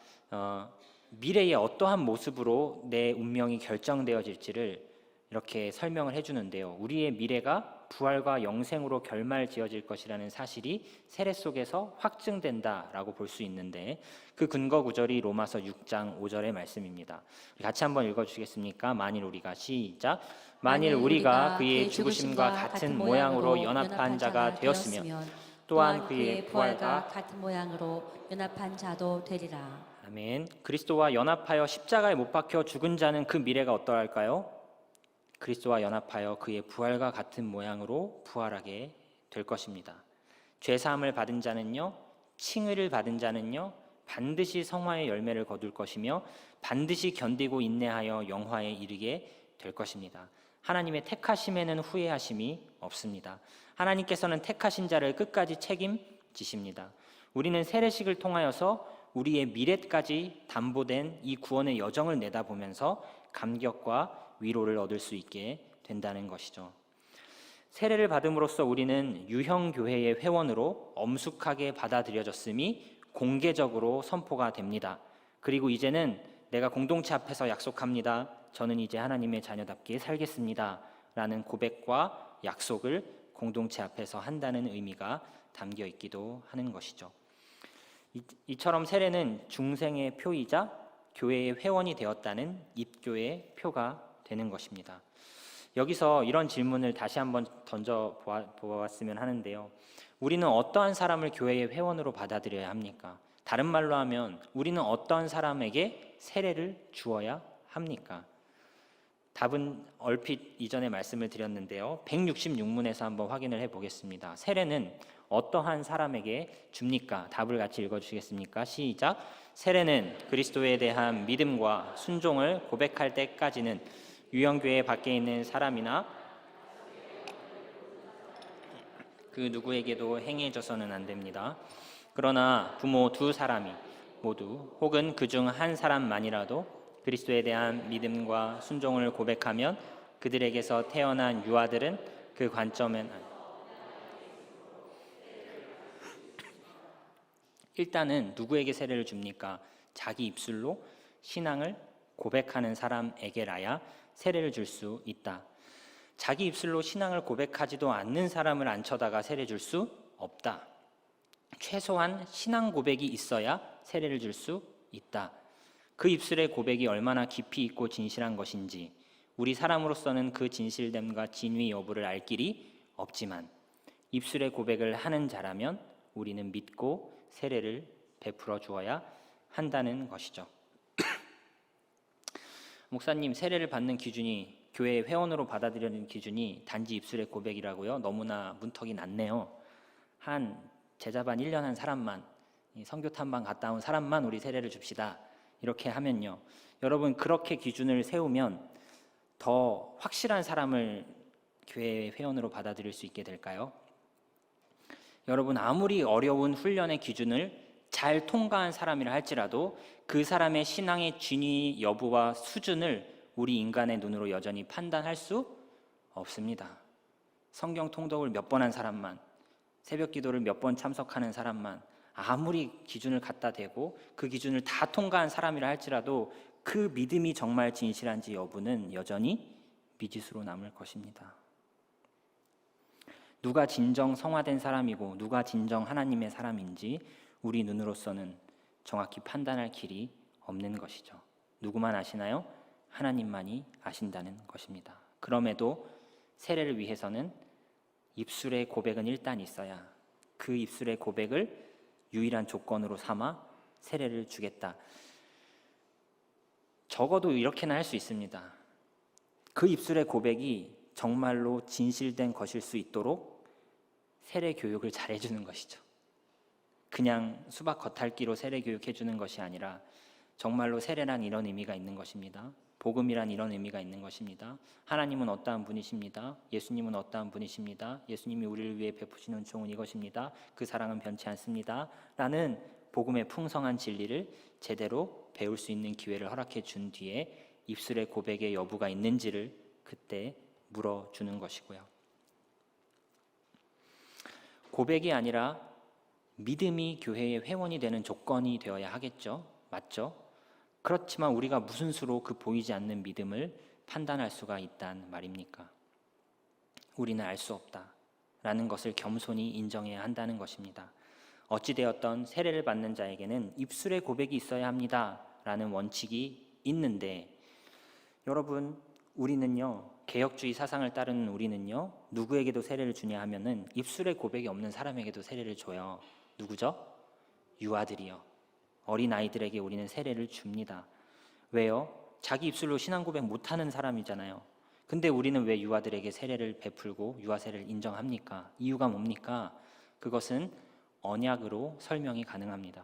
미래의 어떠한 모습으로 내 운명이 결정되어질지를 이렇게 설명을 해주는데요. 우리의 미래가 부활과 영생으로 결말지어질 것이라는 사실이 세례 속에서 확증된다라고 볼 수 있는데, 그 근거 구절이 로마서 6장 5절의 말씀입니다. 같이 한번 읽어주시겠습니까? 만일 우리가 시작. 만일 우리가 그의 죽으심과 같은 모양으로 연합한 자가 되었으면 또한 그의 부활과 같은 모양으로 연합한 자도 되리라. 아멘. 그리스도와 연합하여 십자가에 못 박혀 죽은 자는 그 미래가 어떠할까요? 그리스도와 연합하여 그의 부활과 같은 모양으로 부활하게 될 것입니다. 죄 사함을 받은 자는요, 칭의를 받은 자는요, 반드시 성화의 열매를 거둘 것이며 반드시 견디고 인내하여 영화에 이르게 될 것입니다. 하나님의 택하심에는 후회하심이 없습니다. 하나님께서는 택하신 자를 끝까지 책임지십니다. 우리는 세례식을 통하여서 우리의 미래까지 담보된 이 구원의 여정을 내다보면서 감격과 위로를 얻을 수 있게 된다는 것이죠. 세례를 받음으로써 우리는 유형교회의 회원으로 엄숙하게 받아들여졌음이 공개적으로 선포가 됩니다. 그리고 이제는 내가 공동체 앞에서 약속합니다. 저는 이제 하나님의 자녀답게 살겠습니다 라는 고백과 약속을 공동체 앞에서 한다는 의미가 담겨 있기도 하는 것이죠. 이처럼 세례는 중생의 표이자 교회의 회원이 되었다는 입교의 표가 되는 것입니다. 여기서 이런 질문을 다시 한번 던져 보았으면 하는데요. 우리는 어떠한 사람을 교회의 회원으로 받아들여야 합니까? 다른 말로 하면 우리는 어떠한 사람에게 세례를 주어야 합니까? 답은 얼핏 이전에 말씀을 드렸는데요. 166문에서 한번 확인을 해보겠습니다. 세례는 어떠한 사람에게 줍니까? 답을 같이 읽어주시겠습니까? 시작. 세례는 그리스도에 대한 믿음과 순종을 고백할 때까지는 유형교회 밖에 있는 사람이나 그 누구에게도 행해져서는 안 됩니다. 그러나 부모 두 사람이 모두 혹은 그중 한 사람만이라도 그리스도에 대한 믿음과 순종을 고백하면 그들에게서 태어난 유아들은 그 관점은 일단은 누구에게 세례를 줍니까? 자기 입술로 신앙을 고백하는 사람에게라야 세례를 줄 수 있다. 자기 입술로 신앙을 고백하지도 않는 사람을 앉혀다가 세례 줄 수 없다. 최소한 신앙 고백이 있어야 세례를 줄 수 있다. 그 입술의 고백이 얼마나 깊이 있고 진실한 것인지 우리 사람으로서는 그 진실됨과 진위 여부를 알 길이 없지만 입술의 고백을 하는 자라면 우리는 믿고 세례를 베풀어 주어야 한다는 것이죠. 목사님, 세례를 받는 기준이 교회 회원으로 받아들이는 기준이 단지 입술의 고백이라고요? 너무나 문턱이 낮네요. 한 제자반 1년 한 사람만, 선교 탐방 갔다 온 사람만 우리 세례를 줍시다. 이렇게 하면요, 여러분, 그렇게 기준을 세우면 더 확실한 사람을 교회 회원으로 받아들일 수 있게 될까요? 여러분, 아무리 어려운 훈련의 기준을 잘 통과한 사람이라 할지라도 그 사람의 신앙의 진위 여부와 수준을 우리 인간의 눈으로 여전히 판단할 수 없습니다. 성경 통독을 몇 번 한 사람만, 새벽 기도를 몇 번 참석하는 사람만 아무리 기준을 갖다 대고 그 기준을 다 통과한 사람이라 할지라도 그 믿음이 정말 진실한지 여부는 여전히 미지수로 남을 것입니다. 누가 진정 성화된 사람이고 누가 진정 하나님의 사람인지 우리 눈으로서는 정확히 판단할 길이 없는 것이죠. 누구만 아시나요? 하나님만이 아신다는 것입니다. 그럼에도 세례를 위해서는 입술의 고백은 일단 있어야 그 입술의 고백을 유일한 조건으로 삼아 세례를 주겠다. 적어도 이렇게는 할 수 있습니다. 그 입술의 고백이 정말로 진실된 것일 수 있도록 세례 교육을 잘 해주는 것이죠. 그냥 수박 겉핥기로 세례 교육해 주는 것이 아니라 정말로 세례란 이런 의미가 있는 것입니다. 복음이란 이런 의미가 있는 것입니다. 하나님은 어떠한 분이십니다. 예수님은 어떠한 분이십니다. 예수님이 우리를 위해 베푸신 은총은 이것입니다. 그 사랑은 변치 않습니다. 라는 복음의 풍성한 진리를 제대로 배울 수 있는 기회를 허락해 준 뒤에 입술의 고백의 여부가 있는지를 그때 물어주는 것이고요. 고백이 아니라 믿음이 교회의 회원이 되는 조건이 되어야 하겠죠. 맞죠? 그렇지만 우리가 무슨 수로 그 보이지 않는 믿음을 판단할 수가 있단 말입니까? 우리는 알 수 없다라는 것을 겸손히 인정해야 한다는 것입니다. 어찌되었던 세례를 받는 자에게는 입술의 고백이 있어야 합니다라는 원칙이 있는데, 여러분, 우리는요, 개혁주의 사상을 따르는 우리는요, 누구에게도 세례를 주냐 하면은 입술의 고백이 없는 사람에게도 세례를 줘요. 누구죠? 유아들이요. 어린 아이들에게 우리는 세례를 줍니다. 왜요? 자기 입술로 신앙 고백 못하는 사람이잖아요. 근데 우리는 왜 유아들에게 세례를 베풀고 유아 세례를 인정합니까? 이유가 뭡니까? 그것은 언약으로 설명이 가능합니다.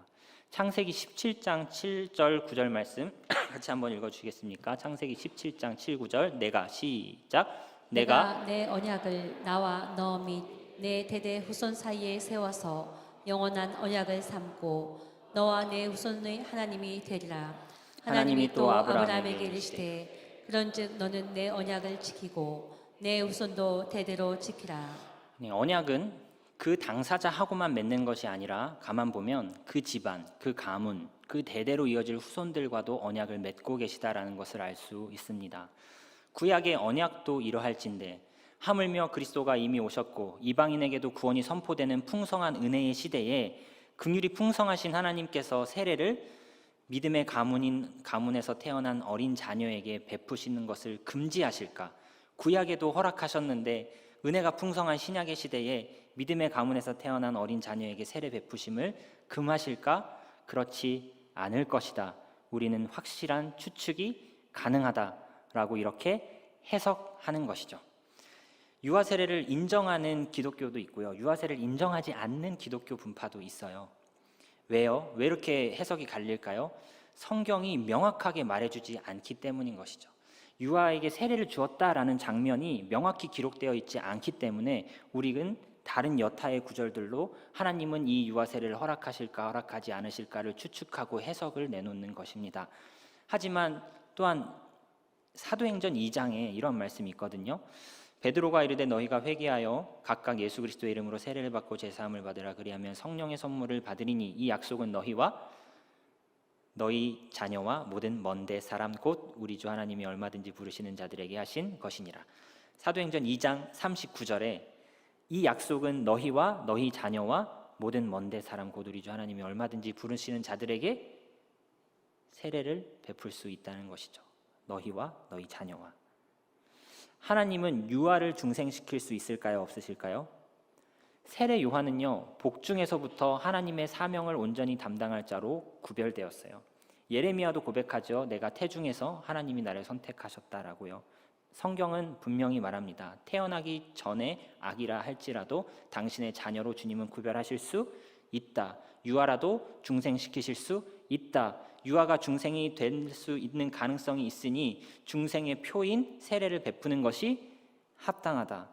창세기 17장 7절 9절 말씀 같이 한번 읽어주시겠습니까? 창세기 17장 7, 9절 내가 시작. 내가 내 언약을 나와 너 및 내 대대 후손 사이에 세워서 영원한 언약을 삼고 너와 내 후손의 하나님이 되리라. 하나님이 또 아브라함에게 이르시되 그런즉 너는 내 언약을 지키고 내 후손도 대대로 지키라. 네, 언약은 그 당사자하고만 맺는 것이 아니라 가만 보면 그 집안, 그 가문, 그 대대로 이어질 후손들과도 언약을 맺고 계시다라는 것을 알 수 있습니다. 구약의 언약도 이러할진대 하물며 그리스도가 이미 오셨고 이방인에게도 구원이 선포되는 풍성한 은혜의 시대에 긍휼이 풍성하신 하나님께서 세례를 믿음의 가문에서 태어난 어린 자녀에게 베푸시는 것을 금지하실까? 구약에도 허락하셨는데 은혜가 풍성한 신약의 시대에 믿음의 가문에서 태어난 어린 자녀에게 세례 베푸심을 금하실까? 그렇지 않을 것이다. 우리는 확실한 추측이 가능하다라고 이렇게 해석하는 것이죠. 유아 세례를 인정하는 기독교도 있고요. 유아 세례를 인정하지 않는 기독교 분파도 있어요. 왜요? 왜 이렇게 해석이 갈릴까요? 성경이 명확하게 말해주지 않기 때문인 것이죠. 유아에게 세례를 주었다라는 장면이 명확히 기록되어 있지 않기 때문에 우리는 다른 여타의 구절들로 하나님은 이 유아 세례를 허락하실까 허락하지 않으실까를 추측하고 해석을 내놓는 것입니다. 하지만 또한 사도행전 2장에 이런 말씀이 있거든요. 베드로가 이르되 너희가 회개하여 각각 예수 그리스도의 이름으로 세례를 받고 제사함을 받으라. 그리하면 성령의 선물을 받으리니 이 약속은 너희와 너희 자녀와 모든 먼데 사람 곧 우리 주 하나님이 얼마든지 부르시는 자들에게 하신 것이니라. 사도행전 2장 39절에 이 약속은 너희와 너희 자녀와 모든 먼데 사람 곧 우리 주 하나님이 얼마든지 부르시는 자들에게 세례를 베풀 수 있다는 것이죠. 너희와 너희 자녀와. 하나님은 유아를 중생시킬 수 있을까요? 없으실까요? 세례 요한은요, 복중에서부터 하나님의 사명을 온전히 담당할 자로 구별되었어요. 예레미야도 고백하죠. 내가 태중에서 하나님이 나를 선택하셨다라고요. 성경은 분명히 말합니다. 태어나기 전에 아기라 할지라도 당신의 자녀로 주님은 구별하실 수 있다. 유아라도 중생시키실 수 있다. 유아가 중생이 될 수 있는 가능성이 있으니 중생의 표인 세례를 베푸는 것이 합당하다.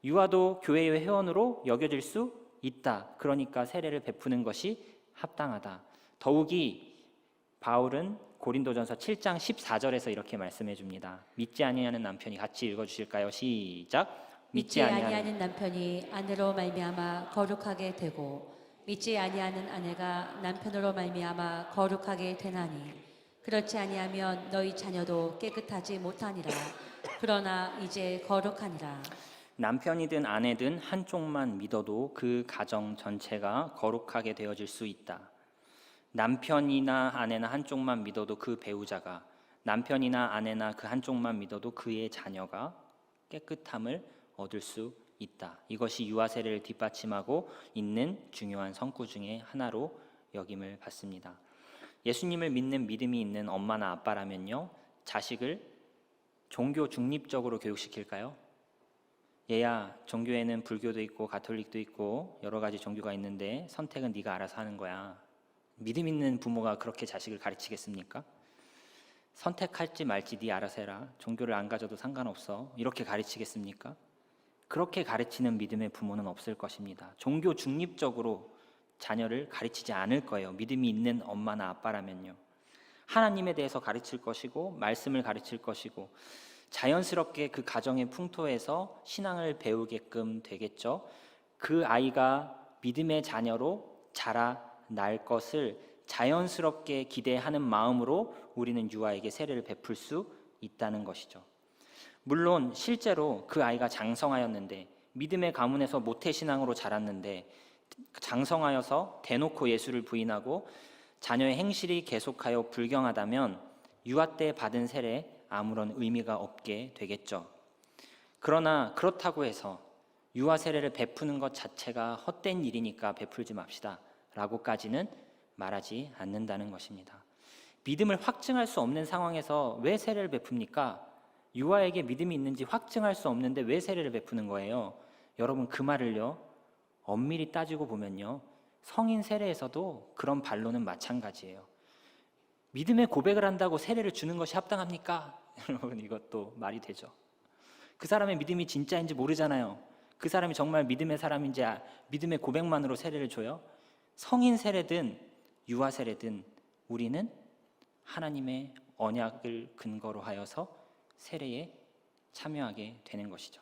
유아도 교회의 회원으로 여겨질 수 있다. 그러니까 세례를 베푸는 것이 합당하다. 더욱이 바울은 고린도전서 7장 14절에서 이렇게 말씀해 줍니다. 믿지 아니하는 남편이 같이 읽어 주실까요? 시작. 믿지 아니하는 남편이 아내로 말미암아 거룩하게 되고 믿지 아니하는 아내가 남편으로 말미암아 거룩하게 되나니 그렇지 아니하면 너희 자녀도 깨끗하지 못하니라. 그러나 이제 거룩하니라. 남편이든 아내든 한쪽만 믿어도 그 가정 전체가 거룩하게 되어질 수 있다. 남편이나 아내나 한쪽만 믿어도 그 배우자가, 남편이나 아내나 그 한쪽만 믿어도 그의 자녀가 깨끗함을 얻을 수 있다. 이것이 유아 세례를 뒷받침하고 있는 중요한 성구 중에 하나로 여김을 받습니다. 예수님을 믿는 믿음이 있는 엄마나 아빠라면요, 자식을 종교 중립적으로 교육시킬까요? 얘야, 종교에는 불교도 있고 가톨릭도 있고 여러 가지 종교가 있는데 선택은 네가 알아서 하는 거야. 믿음 있는 부모가 그렇게 자식을 가르치겠습니까? 선택할지 말지 네 알아서 해라. 종교를 안 가져도 상관없어. 이렇게 가르치겠습니까? 그렇게 가르치는 믿음의 부모는 없을 것입니다. 종교 중립적으로 자녀를 가르치지 않을 거예요. 믿음이 있는 엄마나 아빠라면요. 하나님에 대해서 가르칠 것이고 말씀을 가르칠 것이고 자연스럽게 그 가정의 풍토에서 신앙을 배우게끔 되겠죠. 그 아이가 믿음의 자녀로 자라날 것을 자연스럽게 기대하는 마음으로 우리는 유아에게 세례를 베풀 수 있다는 것이죠. 물론 실제로 그 아이가 장성하였는데 믿음의 가문에서 모태신앙으로 자랐는데 장성하여서 대놓고 예수를 부인하고 자녀의 행실이 계속하여 불경하다면 유아 때 받은 세례 아무런 의미가 없게 되겠죠. 그러나 그렇다고 해서 유아 세례를 베푸는 것 자체가 헛된 일이니까 베풀지 맙시다 라고까지는 말하지 않는다는 것입니다. 믿음을 확증할 수 없는 상황에서 왜 세례를 베풉니까? 유아에게 믿음이 있는지 확증할 수 없는데 왜 세례를 베푸는 거예요? 여러분, 그 말을요, 엄밀히 따지고 보면요, 성인 세례에서도 그런 반론은 마찬가지예요. 믿음의 고백을 한다고 세례를 주는 것이 합당합니까? 여러분, 이것도 말이 되죠. 그 사람의 믿음이 진짜인지 모르잖아요. 그 사람이 정말 믿음의 사람인지 믿음의 고백만으로 세례를 줘요? 성인 세례든 유아 세례든 우리는 하나님의 언약을 근거로 하여서 세례에 참여하게 되는 것이죠.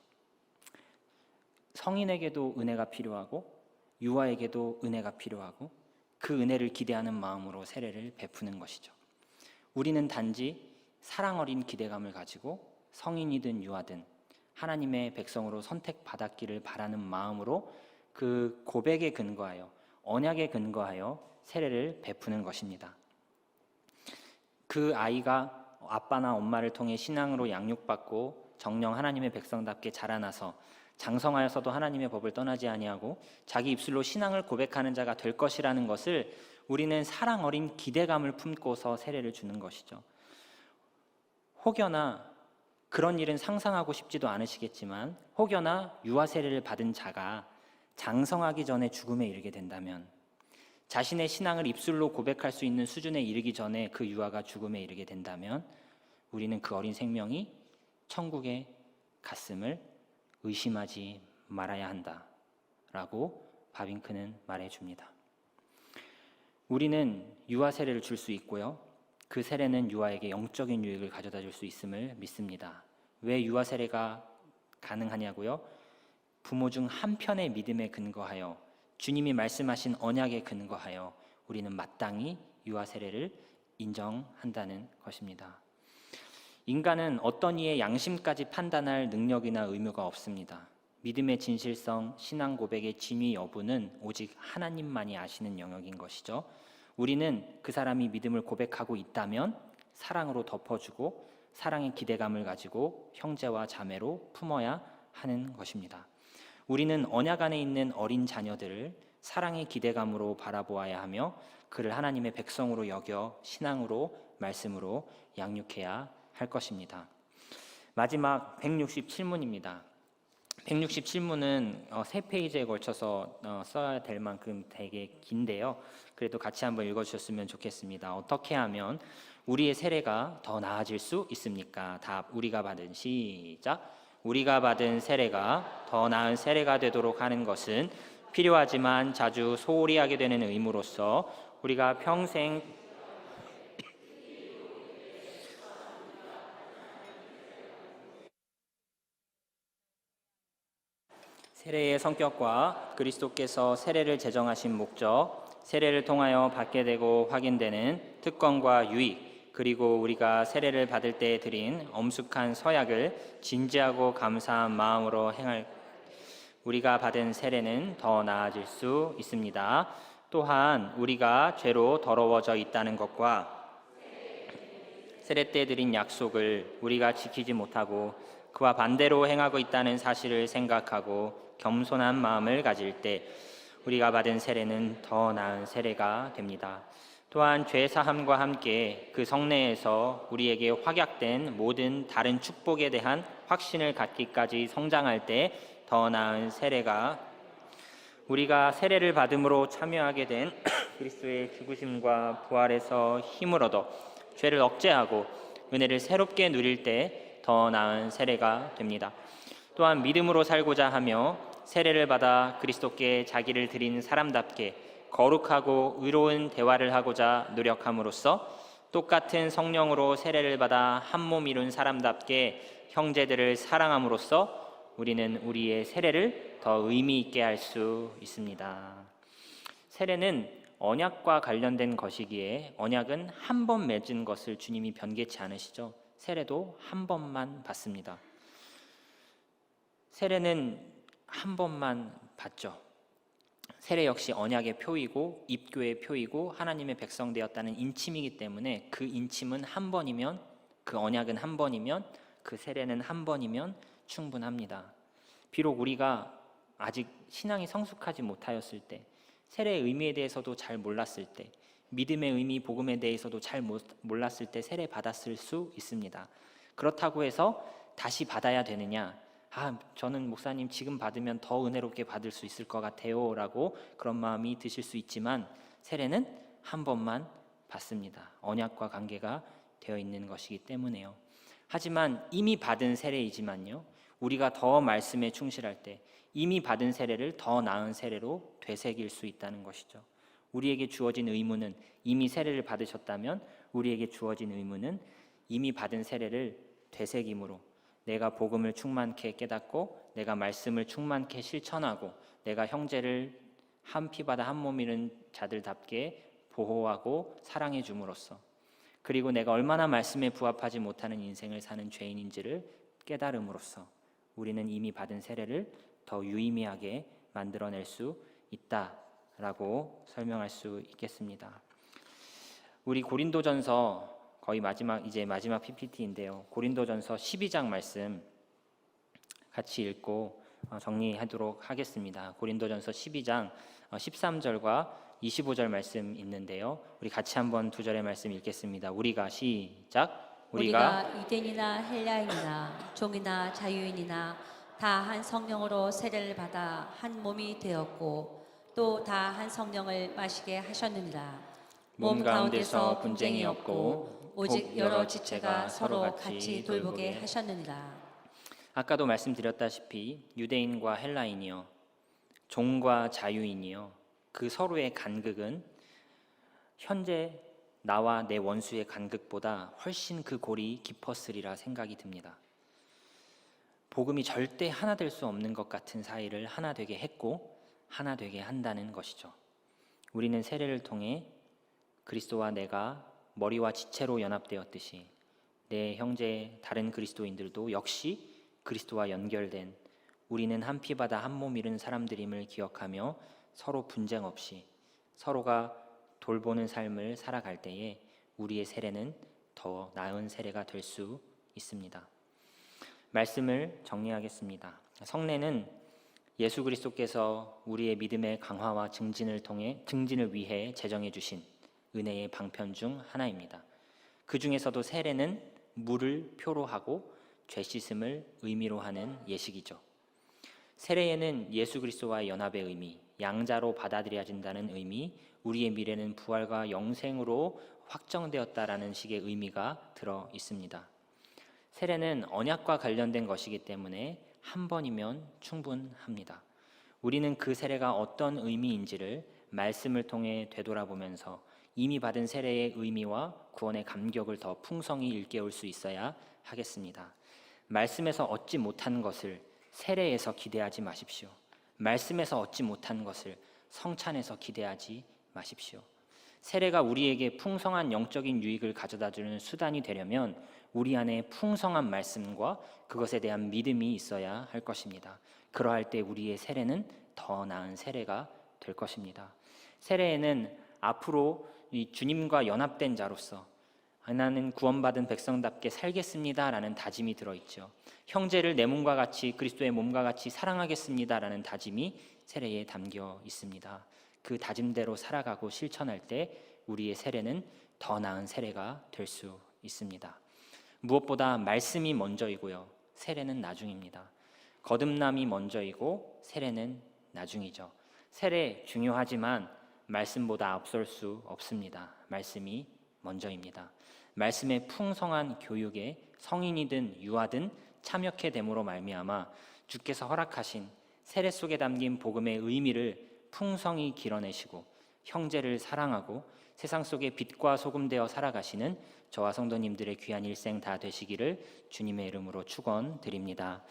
성인에게도 은혜가 필요하고 유아에게도 은혜가 필요하고 그 은혜를 기대하는 마음으로 세례를 베푸는 것이죠. 우리는 단지 사랑 어린 기대감을 가지고 성인이든 유아든 하나님의 백성으로 선택받았기를 바라는 마음으로 그 고백에 근거하여 언약에 근거하여 세례를 베푸는 것입니다. 그 아이가 아빠나 엄마를 통해 신앙으로 양육받고 정령 하나님의 백성답게 자라나서 장성하여서도 하나님의 법을 떠나지 아니하고 자기 입술로 신앙을 고백하는 자가 될 것이라는 것을 우리는 사랑 어린 기대감을 품고서 세례를 주는 것이죠. 혹여나 그런 일은 상상하고 싶지도 않으시겠지만 혹여나 유아 세례를 받은 자가 장성하기 전에 죽음에 이르게 된다면, 자신의 신앙을 입술로 고백할 수 있는 수준에 이르기 전에 그 유아가 죽음에 이르게 된다면 우리는 그 어린 생명이 천국에 갔음을 의심하지 말아야 한다라고 바빙크는 말해줍니다. 우리는 유아 세례를 줄 수 있고요, 그 세례는 유아에게 영적인 유익을 가져다 줄 수 있음을 믿습니다. 왜 유아 세례가 가능하냐고요? 부모 중 한 편의 믿음에 근거하여 주님이 말씀하신 언약에 근거하여 우리는 마땅히 유아 세례를 인정한다는 것입니다. 인간은 어떤 이의 양심까지 판단할 능력이나 의무가 없습니다. 믿음의 진실성, 신앙 고백의 진위 여부는 오직 하나님만이 아시는 영역인 것이죠. 우리는 그 사람이 믿음을 고백하고 있다면 사랑으로 덮어주고 사랑의 기대감을 가지고 형제와 자매로 품어야 하는 것입니다. 우리는 언약 안에 있는 어린 자녀들을 사랑의 기대감으로 바라보아야 하며 그를 하나님의 백성으로 여겨 신앙으로 말씀으로 양육해야 할 것입니다. 마지막 167문입니다. 167문은 3페이지에 걸쳐서 써야 될 만큼 되게 긴데요. 그래도 같이 한번 읽어주셨으면 좋겠습니다. 어떻게 하면 우리의 세례가 더 나아질 수 있습니까? 답, 우리가 받은 시작. 우리가 받은 세례가 더 나은 세례가 되도록 하는 것은 필요하지만 자주 소홀히 하게 되는 의무로서 우리가 평생 세례의 성격과 그리스도께서 세례를 제정하신 목적, 세례를 통하여 받게 되고 확인되는 특권과 유익, 그리고 우리가 세례를 받을 때 드린 엄숙한 서약을 진지하고 감사한 마음으로 행할 우리가 받은 세례는 더 나아질 수 있습니다. 또한 우리가 죄로 더러워져 있다는 것과 세례 때 드린 약속을 우리가 지키지 못하고 그와 반대로 행하고 있다는 사실을 생각하고 겸손한 마음을 가질 때 우리가 받은 세례는 더 나은 세례가 됩니다. 또한 죄 사함과 함께 그 성내에서 우리에게 확약된 모든 다른 축복에 대한 확신을 갖기까지 성장할 때 더 나은 세례가 우리가 세례를 받음으로 참여하게 된 그리스도의 죽으심과 부활에서 힘을 얻어 죄를 억제하고 은혜를 새롭게 누릴 때 더 나은 세례가 됩니다. 또한 믿음으로 살고자 하며 세례를 받아 그리스도께 자기를 드린 사람답게 거룩하고 의로운 대화를 하고자 노력함으로써 똑같은 성령으로 세례를 받아 한 몸 이룬 사람답게 형제들을 사랑함으로써 우리는 우리의 세례를 더 의미 있게 할 수 있습니다. 세례는 언약과 관련된 것이기에 언약은 한 번 맺은 것을 주님이 변개치 않으시죠. 세례도 한 번만 받습니다. 세례는 한 번만 받죠. 세례 역시 언약의 표이고 입교의 표이고 하나님의 백성 되었다는 인침이기 때문에 그 인침은 한 번이면, 그 언약은 한 번이면, 그 세례는 한 번이면 충분합니다. 비록 우리가 아직 신앙이 성숙하지 못하였을 때, 세례의 의미에 대해서도 잘 몰랐을 때, 믿음의 의미, 복음에 대해서도 잘 몰랐을 때 세례 받았을 수 있습니다. 그렇다고 해서 다시 받아야 되느냐? 저는 목사님 지금 받으면 더 은혜롭게 받을 수 있을 것 같아요 라고 그런 마음이 드실 수 있지만 세례는 한 번만 받습니다. 언약과 관계가 되어 있는 것이기 때문에요. 하지만 이미 받은 세례이지만요, 우리가 더 말씀에 충실할 때 이미 받은 세례를 더 나은 세례로 되새길 수 있다는 것이죠. 우리에게 주어진 의무는, 이미 세례를 받으셨다면 우리에게 주어진 의무는 이미 받은 세례를 되새김으로 내가 복음을 충만케 깨닫고 내가 말씀을 충만케 실천하고 내가 형제를 한 피바다 한 몸이는 자들답게 보호하고 사랑해 줌으로써, 그리고 내가 얼마나 말씀에 부합하지 못하는 인생을 사는 죄인인지를 깨달음으로써 우리는 이미 받은 세례를 더 유의미하게 만들어낼 수 있다라고 설명할 수 있겠습니다. 우리 고린도전서 거의 마지막 PPT인데요. 고린도전서 12장 말씀 같이 읽고 정리하도록 하겠습니다. 고린도전서 12장 13절과 25절 말씀 있는데요. 우리 같이 한번 두 절의 말씀 읽겠습니다. 우리가 시작. 우리가 유대인이나 헬라인이나 종이나 자유인이나 다 한 성령으로 세례를 받아 한 몸이 되었고 또 다 한 성령을 마시게 하셨느니라. 몸 가운데서 분쟁이 없고 오직 여러 지체가 서로 같이 돌보게 하셨느니라. 아까도 말씀드렸다시피 유대인과 헬라인이요, 종과 자유인이요, 그 서로의 간극은 현재 나와 내 원수의 간극보다 훨씬 그 골이 깊었으리라 생각이 듭니다. 복음이 절대 하나 될 수 없는 것 같은 사이를 하나 되게 했고 하나 되게 한다는 것이죠. 우리는 세례를 통해 그리스도와 내가 머리와 지체로 연합되었듯이 내 형제 다른 그리스도인들도 역시 그리스도와 연결된 우리는 한 피바다 한 몸 이룬 사람들임을 기억하며 서로 분쟁 없이 서로가 돌보는 삶을 살아갈 때에 우리의 세례는 더 나은 세례가 될 수 있습니다. 말씀을 정리하겠습니다. 성례는 예수 그리스도께서 우리의 믿음의 강화와 증진을 위해 제정해 주신 은혜의 방편 중 하나입니다. 그 중에서도 세례는 물을 표로 하고 죄 씻음을 의미로 하는 예식이죠. 세례에는 예수 그리스도와의 연합의 의미, 양자로 받아들여진다는 의미, 우리의 미래는 부활과 영생으로 확정되었다라는 식의 의미가 들어 있습니다. 세례는 언약과 관련된 것이기 때문에 한 번이면 충분합니다. 우리는 그 세례가 어떤 의미인지를 말씀을 통해 되돌아보면서 이미 받은 세례의 의미와 구원의 감격을 더 풍성히 일깨울 수 있어야 하겠습니다. 말씀에서 얻지 못한 것을 세례에서 기대하지 마십시오. 말씀에서 얻지 못한 것을 성찬에서 기대하지 마십시오. 세례가 우리에게 풍성한 영적인 유익을 가져다주는 수단이 되려면 우리 안에 풍성한 말씀과 그것에 대한 믿음이 있어야 할 것입니다. 그러할 때 우리의 세례는 더 나은 세례가 될 것입니다. 세례에는 앞으로 이 주님과 연합된 자로서 나는 구원받은 백성답게 살겠습니다라는 다짐이 들어있죠. 형제를 내 몸과 같이 그리스도의 몸과 같이 사랑하겠습니다라는 다짐이 세례에 담겨 있습니다. 그 다짐대로 살아가고 실천할 때 우리의 세례는 더 나은 세례가 될 수 있습니다. 무엇보다 말씀이 먼저이고요. 세례는 나중입니다. 거듭남이 먼저이고 세례는 나중이죠. 세례 중요하지만 말씀보다 앞설 수 없습니다. 말씀이 먼저입니다. 말씀의 풍성한 교육에 성인이든 유아든 참여케 됨으로 말미암아 주께서 허락하신 세례 속에 담긴 복음의 의미를 풍성히 길어내시고 형제를 사랑하고 세상 속에 빛과 소금 되어 살아가시는 저와 성도님들의 귀한 일생 다 되시기를 주님의 이름으로 축원드립니다.